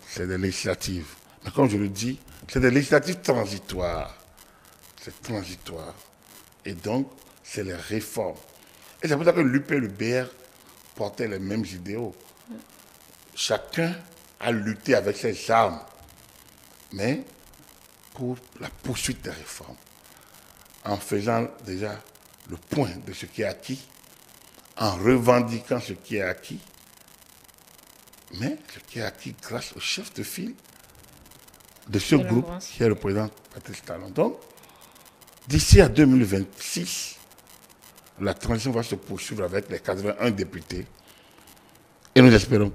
c'est des législatives. Mais comme je le dis, c'est des législatives transitoires. C'est transitoire. Et donc, c'est les réformes. Et c'est pour ça que l'UP et le BR portaient les mêmes idéaux. Chacun a lutté avec ses armes, mais pour la poursuite des réformes, en faisant déjà le point de ce qui est acquis, en revendiquant ce qui est acquis, mais ce qui est acquis grâce au chef de file de ce groupe qui est le président Patrice Talon. Donc, d'ici à 2026, la transition va se poursuivre avec les 81 députés et nous espérons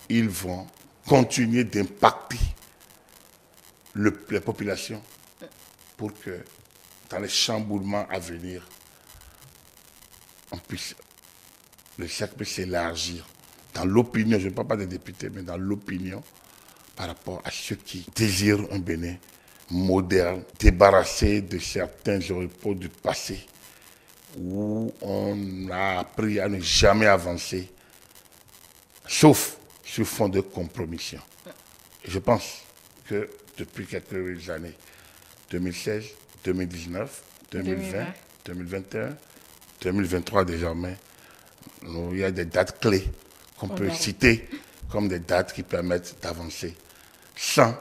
qu'ils vont continuer d'impacter les populations pour que dans les chamboulements à venir, le cercle puisse s'élargir dans l'opinion, je ne parle pas des députés, mais dans l'opinion par rapport à ceux qui désirent un Bénin moderne, débarrassé de certains oripeaux du passé, où on a appris à ne jamais avancer sauf sur fond de compromission. Et je pense que depuis quelques années, 2016, 2019, 2020, 2021, 2023 désormais, il y a des dates clés qu'on peut citer comme des dates qui permettent d'avancer sans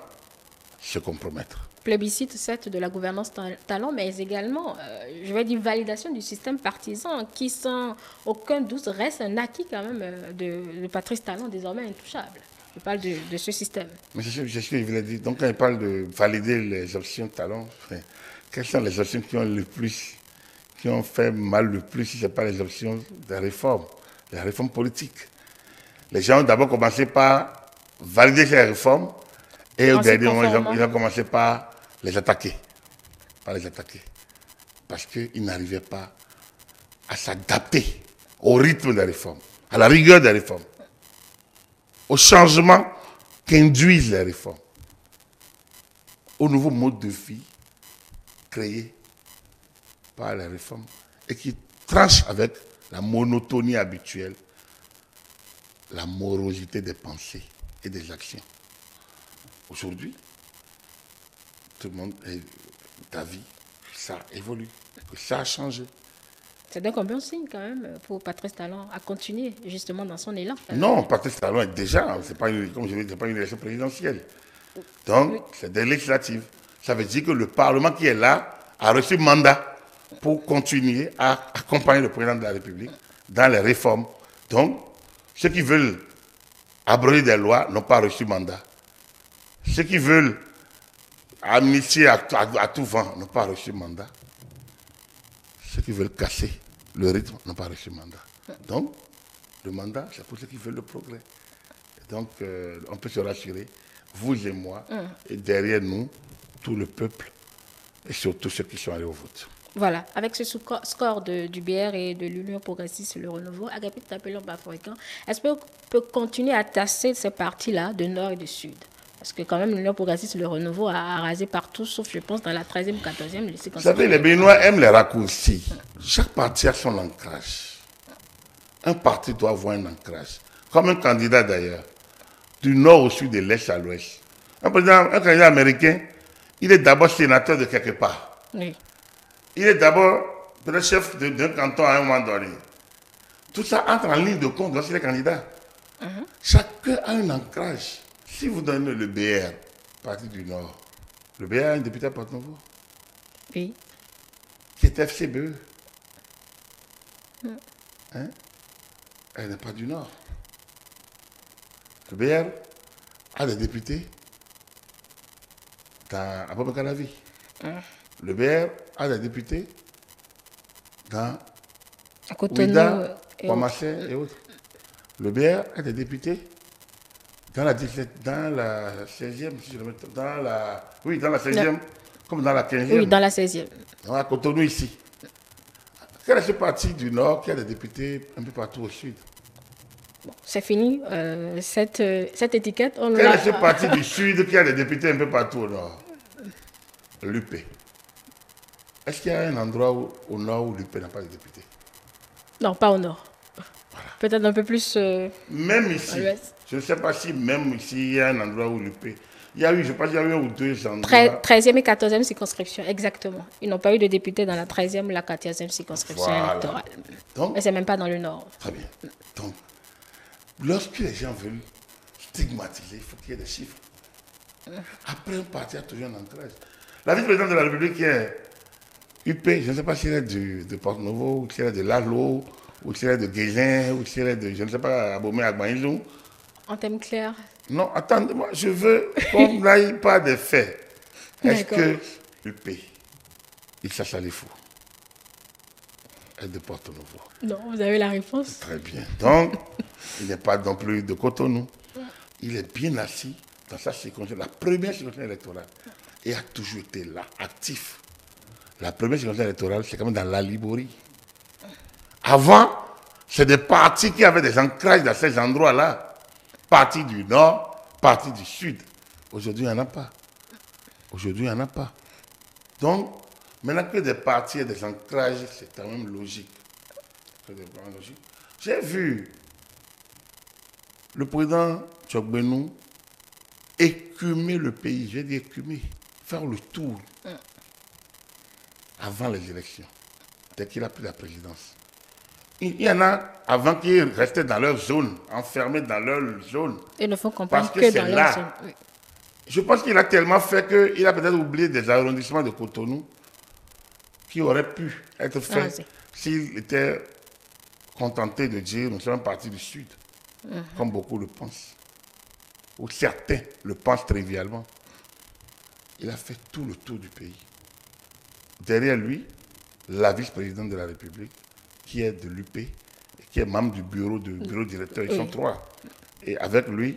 se compromettre. Plébiscite, certes, de la gouvernance talent, mais également, je vais dire, validation du système partisan qui, sans aucun doute, reste un acquis quand même de Patrice Talon, désormais intouchable. Je parle de ce système. Mais c'est ce que je voulais dire. Donc, quand il parle de valider les options Talon, quelles sont les options qui ont le plus, qui ont fait mal le plus, si ce n'est pas les options des réformes politiques? Les gens ont d'abord commencé par valider ces réformes et au dernier moment, ils ont commencé par les attaquer. Parce qu'ils n'arrivaient pas à s'adapter au rythme des réformes, à la rigueur des réformes, au changement qu'induisent les réformes, au nouveau mode de vie créé par les réformes et qui tranche avec la monotonie habituelle, la morosité des pensées et des actions. Aujourd'hui, tout le monde est d'avis que ça évolue, que ça a changé. C'est donc un bon signe quand même pour Patrice Talon à continuer justement dans son élan. Non, Patrice Talon est déjà, c'est pas comme je l'ai dit, c'est pas une élection présidentielle. Donc, c'est des législatives. Ça veut dire que le Parlement qui est là a reçu mandat pour continuer à accompagner le président de la République dans les réformes. Donc, ceux qui veulent abroger des lois n'ont pas reçu mandat. Ceux qui veulent amnistier à tout vent n'ont pas reçu mandat. Ceux qui veulent casser le rythme n'ont pas reçu mandat. Donc, le mandat, c'est pour ceux qui veulent le progrès. Et donc, on peut se rassurer, vous et moi, et derrière nous, tout le peuple, et surtout ceux qui sont allés au vote. Voilà, avec ce score du BR et de l'Union progressiste, le renouveau, Agapit Tapelon Bafouécan, est-ce qu'on peut continuer à tasser ces partis-là de nord et de sud? Parce que quand même, l'Union progressiste, le renouveau a rasé partout, sauf, je pense, dans la 13e, 14e, les Vous savez, les Béninois aiment les raccourcis. Chaque parti a son ancrage. Un parti doit avoir un ancrage. Comme un candidat d'ailleurs, du nord au sud, de l'est à l'ouest. Un candidat américain, il est d'abord sénateur de quelque part. Oui. Il est d'abord peut-être chef d'un canton à un moment donné. Tout ça entre en ligne de compte lorsqu'il est candidat. Chacun a un ancrage. Si vous donnez le BR, parti du Nord, le BR a un député à Porto-Nouveau. Oui. Qui est FCBE. Hein? Elle n'est pas du Nord. Le BR a des députés à Bobekalavi. Le BR a des députés dans Cotonou, Ouamassé et autres. Le BR a des députés dans la 16e, dans la 16e, comme dans la 15e. Oui, dans la 16e. À Cotonou ici. Quel est ce parti du Nord qui a des députés un peu partout au Sud? Bon, c'est fini, cette étiquette. Quel est ce parti du Sud qui a des députés un peu partout au Nord? L'UP. Est-ce qu'il y a un endroit au Nord où l'UP n'a pas de députés? Non, pas au Nord. Voilà. Peut-être un peu plus même ici, je ne sais pas si même ici, il y a un endroit où l'UP... Il y a eu, je pense qu'il y a eu un ou deux endroits... 13e et 14e circonscription, exactement. Ils n'ont pas eu de députés dans la 13e ou la 14e circonscription électorale. Donc, mais ce n'est même pas dans le Nord. Très bien. Donc, lorsque les gens veulent stigmatiser, il faut qu'il y ait des chiffres. Après, un parti a toujours un ancrage. La vice-présidente de la République qui est UP, je ne sais pas si elle est de Porto-Nouveau, ou si elle est de Lalo, ou si elle est de Guézin, ou si elle est de, je ne sais pas, Abomey Agbaïzou. En thème clair. Non, attendez-moi, je veux qu'on n'aille pas des faits. Est-ce que UP, il s'achale fou, est de Porto-Nouveau? Non, vous avez la réponse. Très bien. Donc, il n'est pas non plus de Cotonou. Il est bien assis dans sa circonscription, la première circonscription électorale, et a toujours été là, actif. La première circonscription électorale, c'est quand même dans la Liborie. Avant, c'est des partis qui avaient des ancrages dans ces endroits-là. Partis du Nord, partis du Sud. Aujourd'hui, il n'y en a pas. Aujourd'hui, il n'y en a pas. Donc, maintenant que des partis et des ancrages, c'est quand même logique. J'ai vu le président Tchokbenou écumer le pays, j'ai dit écumer, faire le tour avant les élections, dès qu'il a pris la présidence. Il y en a avant qu'ils restaient dans leur zone, enfermés dans leur zone. Et ne font comprendre Parce que que c'est dans là. leur zone. Oui. Je pense qu'il a tellement fait qu'il a peut-être oublié des arrondissements de Cotonou qui auraient pu être faits s'il était contenté de dire nous sommes partis du Sud, comme beaucoup le pensent. Ou certains le pensent trivialement. Il a fait tout le tour du pays. Derrière lui, la vice-présidente de la République, qui est de l'UP, qui est membre du bureau directeur, ils sont 3. Et avec lui,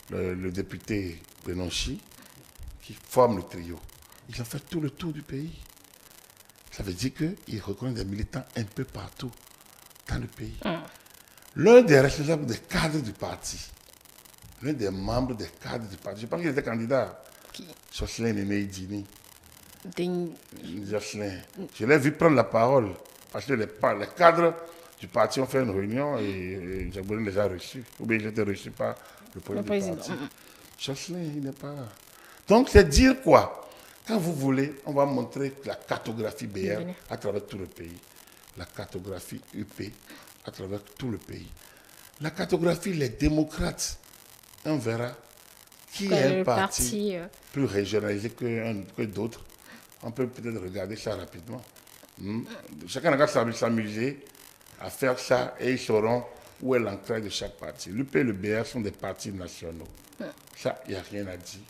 le député Benonchi, qui forme le trio. Ils ont fait tout le tour du pays. Ça veut dire qu'ils reconnaissent des militants un peu partout dans le pays. L'un des responsables des cadres du parti, l'un des membres des cadres du parti, je pense qu'il était candidat, Jocelyn Néné-Dini. Jocelyn. Je l'ai vu prendre la parole parce que les cadres du parti ont fait une réunion et Jabourin les a reçus. Ou bien j'étais reçu par le président du parti. Jocelyn, il n'est pas là. Donc c'est dire quoi? Quand vous voulez, on va montrer la cartographie BR à travers tout le pays. La cartographie UP à travers tout le pays. La cartographie, les démocrates, on verra qui est un parti plus régionalisé que d'autres. On peut peut-être regarder ça rapidement. Chacun a qu'à s'amuser à faire ça et ils sauront où est l'entrée de chaque parti. L'UP et le BR sont des partis nationaux. Ça, il n'y a rien à dire.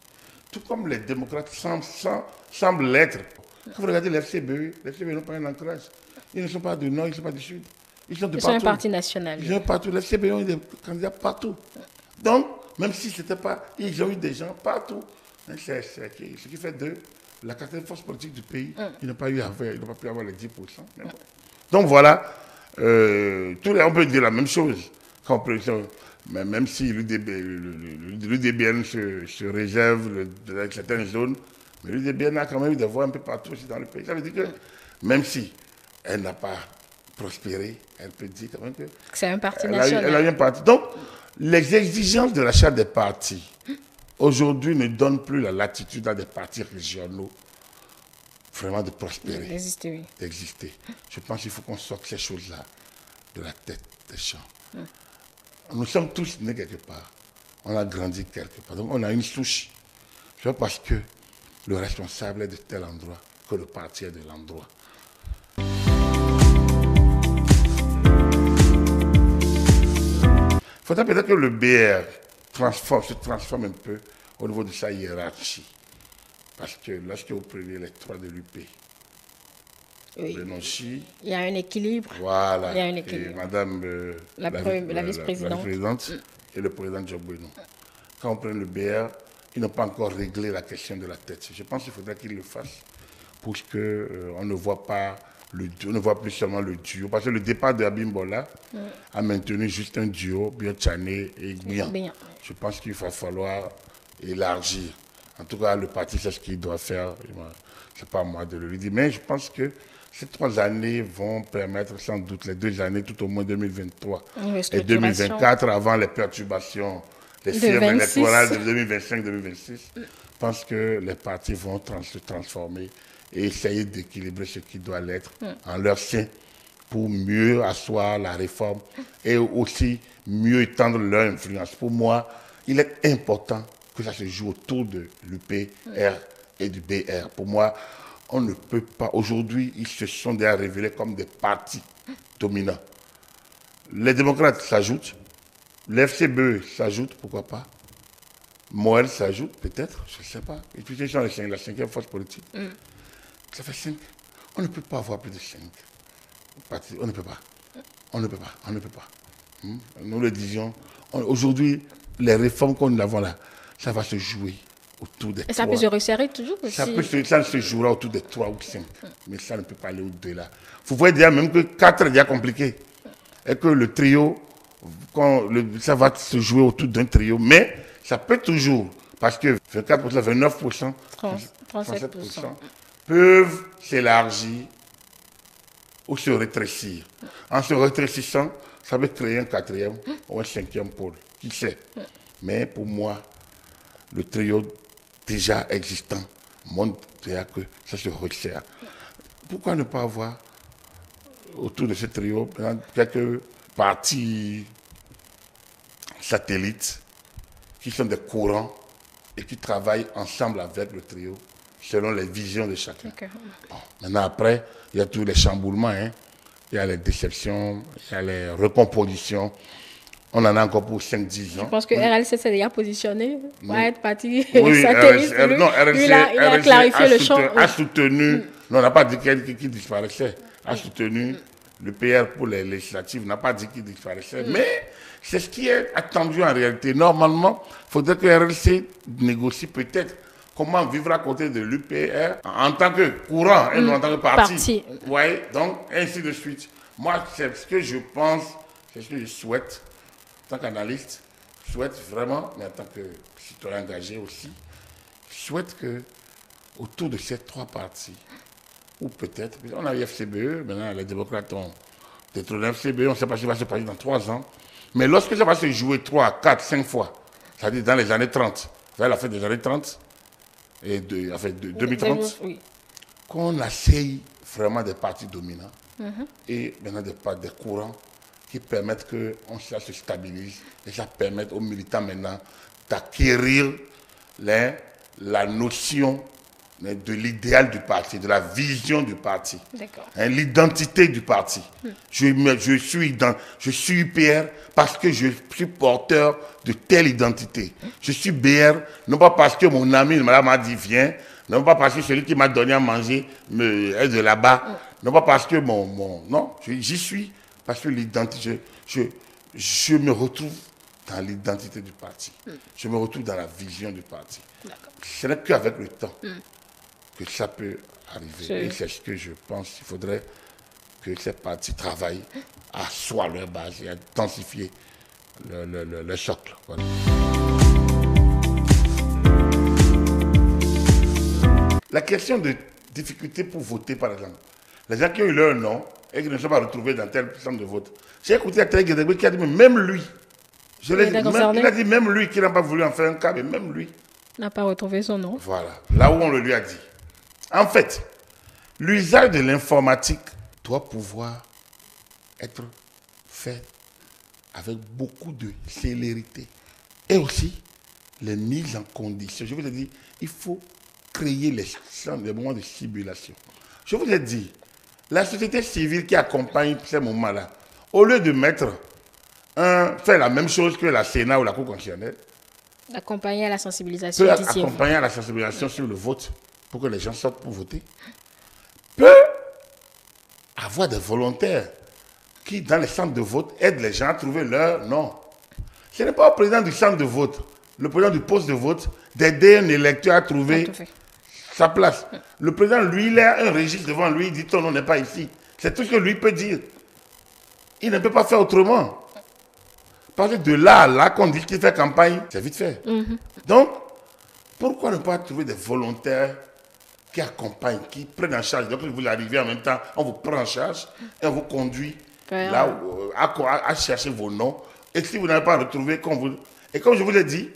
Tout comme les démocrates semblent l'être. Quand vous regardez l'FCBE, l'FCBE n'ont pas un ancrage. Ils ne sont pas du Nord, ils ne sont pas du Sud. Ils sont de partout. Ils sont un parti national. Ils sont partout. L'FCBE ont des candidats partout. Donc, même si ce n'était pas... Ils ont eu des gens partout. C'est ce qui fait de la quatrième force politique du pays. Ils n'ont pas pu avoir les 10%. Mais bon. Donc voilà, on peut dire la même chose. Mais même si l'UDBN se réserve dans certaines zones, mais l'UDBN a quand même eu des voix un peu partout aussi dans le pays. Ça veut dire que même si elle n'a pas prospéré, elle peut dire quand même que c'est un parti national. Elle a eu un parti. Donc, les exigences de l'achat des partis, aujourd'hui, ne donnent plus la latitude à des partis régionaux vraiment de prospérer, d'exister. Je pense qu'il faut qu'on sorte ces choses-là de la tête des gens. Nous sommes tous nés quelque part. On a grandi quelque part. Donc on a une souche. C'est pas parce que le responsable est de tel endroit que le parti est de l'endroit. Il faudrait peut-être que le BR se transforme un peu au niveau de sa hiérarchie. Parce que lorsque vous prenez les 3 de l'UP, il y a un équilibre. Voilà. Il y a un équilibre. Et madame la vice-présidente et le président Tchokbenou. Quand on prend le BR, ils n'ont pas encore réglé la question de la tête. Je pense qu'il faudrait qu'ils le fassent pour qu'on ne voit pas on ne voit plus seulement le duo. Parce que le départ de Abimbola a maintenu juste un duo, bien Tchané et Gbian. Je pense qu'il va falloir élargir. En tout cas, le parti, c'est ce qu'il doit faire. Ce n'est pas à moi de le dire. Mais je pense que ces 3 années vont permettre sans doute, les 2 années, tout au moins 2023 et 2024, avant les perturbations, les fièvres électorales de 2025-2026. Je pense que les partis vont se transformer et essayer d'équilibrer ce qui doit l'être en leur sein pour mieux asseoir la réforme et aussi mieux étendre leur influence. Pour moi, il est important que ça se joue autour de l'UPR et du BR. Pour moi, on ne peut pas... Aujourd'hui, ils se sont déjà révélés comme des partis dominants. Les démocrates s'ajoutent, l'FCBE s'ajoute, pourquoi pas. Moël s'ajoute, peut-être, je ne sais pas. Et puis, ils sont la 5e force politique. Ça fait 5. On ne peut pas avoir plus de 5 partis. On ne peut pas. On ne peut pas. On ne peut pas. Nous le disions. Aujourd'hui, les réformes qu'on avons là, ça va se jouer autour des 3. Et ça peut se resserrer toujours aussi. Ça se jouera autour des 3 ou 5. Mais ça ne peut pas aller au-delà. Vous voyez déjà même que 4 est déjà compliqué. Et que le trio, ça va se jouer autour d'un trio. Mais ça peut toujours, parce que 24%, 29%, 37% peuvent s'élargir ou se rétrécir. En se rétrécissant, ça peut créer un 4e ou un 5e pôle. qui sait. Mais pour moi, le trio déjà existant montre déjà que ça se resserre. Pourquoi ne pas avoir autour de ce trio quelques partis satellites qui sont des courants et qui travaillent ensemble avec le trio selon les visions de chacun. Bon, maintenant, après, il y a tous les chamboulements, hein. Il y a les déceptions, il y a les recompositions. On en a encore pour 5-10 ans. Je pense que RLC s'est déjà positionné pour être parti oui, satellite. RLC, il a clarifié le champ. A soutenu, non, on n'a pas dit qu'il disparaissait, a soutenu le PR pour les législatives, n'a pas dit qu'il disparaissait. Mais c'est ce qui est attendu en réalité. Normalement, il faudrait que RLC négocie peut-être comment vivre à côté de l'UPR en tant que courant et non en tant que parti. Vous voyez, donc ainsi de suite. Moi, c'est ce que je pense, c'est ce que je souhaite. En tant qu'analyste, je souhaite vraiment, mais en tant que citoyen engagé aussi, je souhaite que autour de ces trois partis, ou peut-être, on a eu FCBE, maintenant les démocrates ont détrôné FCBE, on ne sait pas ce qui va se passer dans 3 ans, mais lorsque ça va se jouer 3, 4, 5 fois, c'est-à-dire dans les années 30, vers la fin des années 30, et de 2030, oui, qu'on essaye vraiment des partis dominants, et maintenant des courants qui permettent que ça se stabilise et ça permet aux militants maintenant d'acquérir la notion de l'idéal du parti, de la vision du parti, l'identité du parti. Je suis UPR parce que je suis porteur de telle identité. Je suis BR, non pas parce que mon ami m'a dit viens, non pas parce que celui qui m'a donné à manger est de là-bas, non pas parce que non, j'y suis. Parce que l'identité, je me retrouve dans l'identité du parti. Je me retrouve dans la vision du parti. Ce n'est qu'avec le temps que ça peut arriver. Et c'est ce que je pense. Il faudrait que ces partis travaillent à asseoir leur base et à intensifier le socle. Voilà. La question de difficulté pour voter, par exemple. Les gens qui ont eu leur nom et qui ne sont pas retrouvés dans tel centre de vote. J'ai écouté à Taïk Guédégbé qui a dit, mais même lui, il a dit même lui qui n'a pas voulu en faire un cas, mais même lui n'a pas retrouvé son nom. Voilà, là où on le lui a dit. En fait, l'usage de l'informatique doit pouvoir être fait avec beaucoup de célérité. Et aussi, les mises en condition. Je vous ai dit, il faut créer les moments de simulation. Je vous ai dit, la société civile qui accompagne ces moments-là, au lieu de faire la même chose que la Sénat ou la Cour constitutionnelle, accompagner à la sensibilisation, accompagner à la sensibilisation sur le vote pour que les gens sortent pour voter, peut avoir des volontaires qui, dans les centres de vote, aident les gens à trouver leur nom. Ce n'est pas au président du centre de vote, le président du poste de vote, d'aider un électeur à trouver sa place. Le président, lui, il a un registre devant lui, il dit ton nom n'est pas ici. C'est tout ce que lui peut dire. Il ne peut pas faire autrement. Parce que de là à là, qu'on dit qu'il fait campagne, c'est vite fait. Donc, pourquoi ne pas trouver des volontaires qui accompagnent, qui prennent en charge. Donc, vous arrivez en même temps, on vous prend en charge et on vous conduit là à chercher vos noms. Et si vous n'avez pas retrouvé, et comme je vous l'ai dit,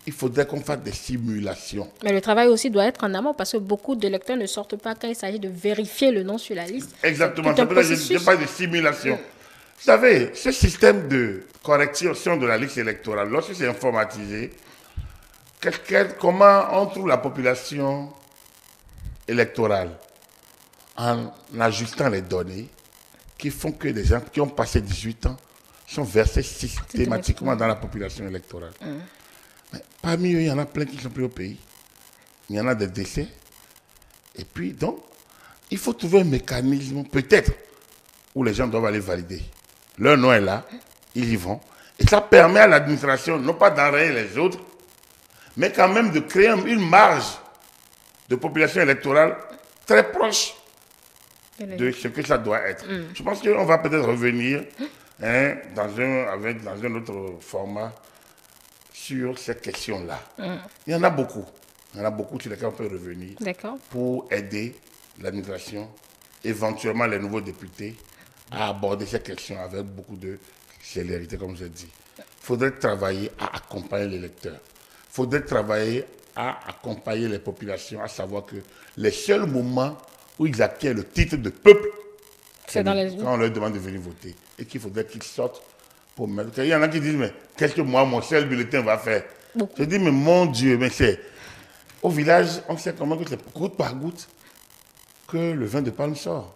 il faudrait qu'on fasse des simulations. Mais le travail aussi doit être en amont parce que beaucoup de lecteurs ne sortent pas quand il s'agit de vérifier le nom sur la liste. Exactement, c'est pour ça que je parle de simulation. Vous savez, ce système de correction de la liste électorale, lorsque c'est informatisé, comment on trouve la population électorale en ajustant les données qui font que des gens qui ont passé 18 ans sont versés systématiquement dans la population électorale. Mais parmi eux, il y en a plein qui ne sont plus au pays. Il y en a des décès. Et puis, donc, il faut trouver un mécanisme, peut-être, où les gens doivent aller valider. Leur nom est là, ils y vont. Et ça permet à l'administration, non pas d'enrayer les autres, mais quand même de créer une marge de population électorale très proche de ce que ça doit être. Je pense qu'on va peut-être revenir dans un autre format sur ces questions-là. Il y en a beaucoup. Il y en a beaucoup sur lesquels on peut revenir pour aider l'administration, éventuellement les nouveaux députés, à aborder ces questions avec beaucoup de célérité, comme je dis. faudrait travailler à accompagner les l'électeur. Il faudrait travailler à accompagner les populations, à savoir que les seuls moments où ils acquièrent le titre de peuple, C'est dans les quand on leur demande de venir voter. Et qu'il faudrait qu'ils sortent pour mettre. Il y en a qui disent, mais qu'est-ce que moi, mon seul bulletin va faire? Je dis, mais mon Dieu, mais c'est... Au village, on sait comment que c'est goutte par goutte que le vin de palme sort.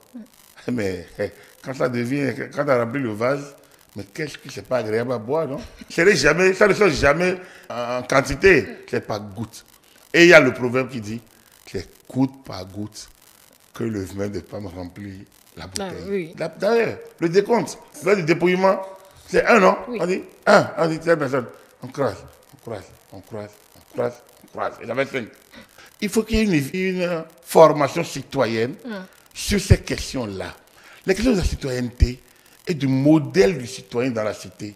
Mais quand ça devient, quand on a rempli le vase, mais qu'est-ce que c'est pas agréable à boire, non? Ça ne sort jamais en quantité, c'est par goutte. Et il y a le proverbe qui dit, c'est goutte par goutte que le vin de palme remplit la bouteille. D'ailleurs, le décompte, le dépouillement, c'est un an. On dit un, on dit telle personne. On croise, on croise, on croise, on croise, on croise. Et j'avais 5. Il faut qu'il y ait une formation citoyenne sur ces questions-là. Les questions de la citoyenneté et du modèle du citoyen dans la cité,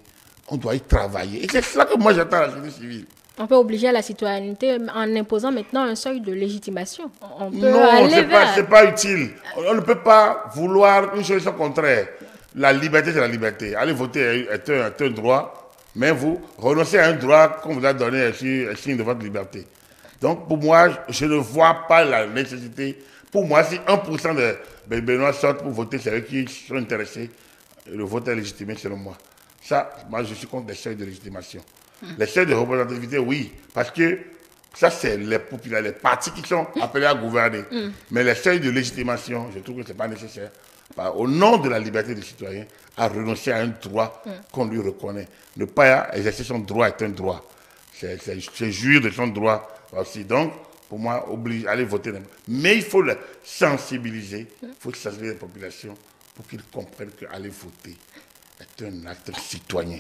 on doit y travailler. Et c'est ça que moi j'attends à la société civile. On peut obliger à la citoyenneté en imposant maintenant un seuil de légitimation. On peut non, aller vers... c'est pas utile. On ne peut pas vouloir une solution contraire. La liberté, c'est la liberté. Aller voter est un droit, mais vous renoncez à un droit qu'on vous a donné un signe de votre liberté. Donc, pour moi, je ne vois pas la nécessité. Pour moi, si 1% de Benoît sortent pour voter, c'est eux qui sont intéressés. Le vote est légitimé, selon moi. Ça, moi, je suis contre les seuils de légitimation. Les seuils de représentativité, oui, parce que ça, c'est les populaires, les partis qui sont appelés à gouverner. Mais les seuils de légitimation, je trouve que ce n'est pas nécessaire. Au nom de la liberté des citoyens, à renoncer à un droit qu'on lui reconnaît. Ne pas exercer son droit est un droit. C'est jouir de son droit aussi. Donc, pour moi, aller voter. Mais il faut le sensibiliser, il faut sensibiliser les populations pour qu'ils comprennent qu'aller voter est un acte citoyen.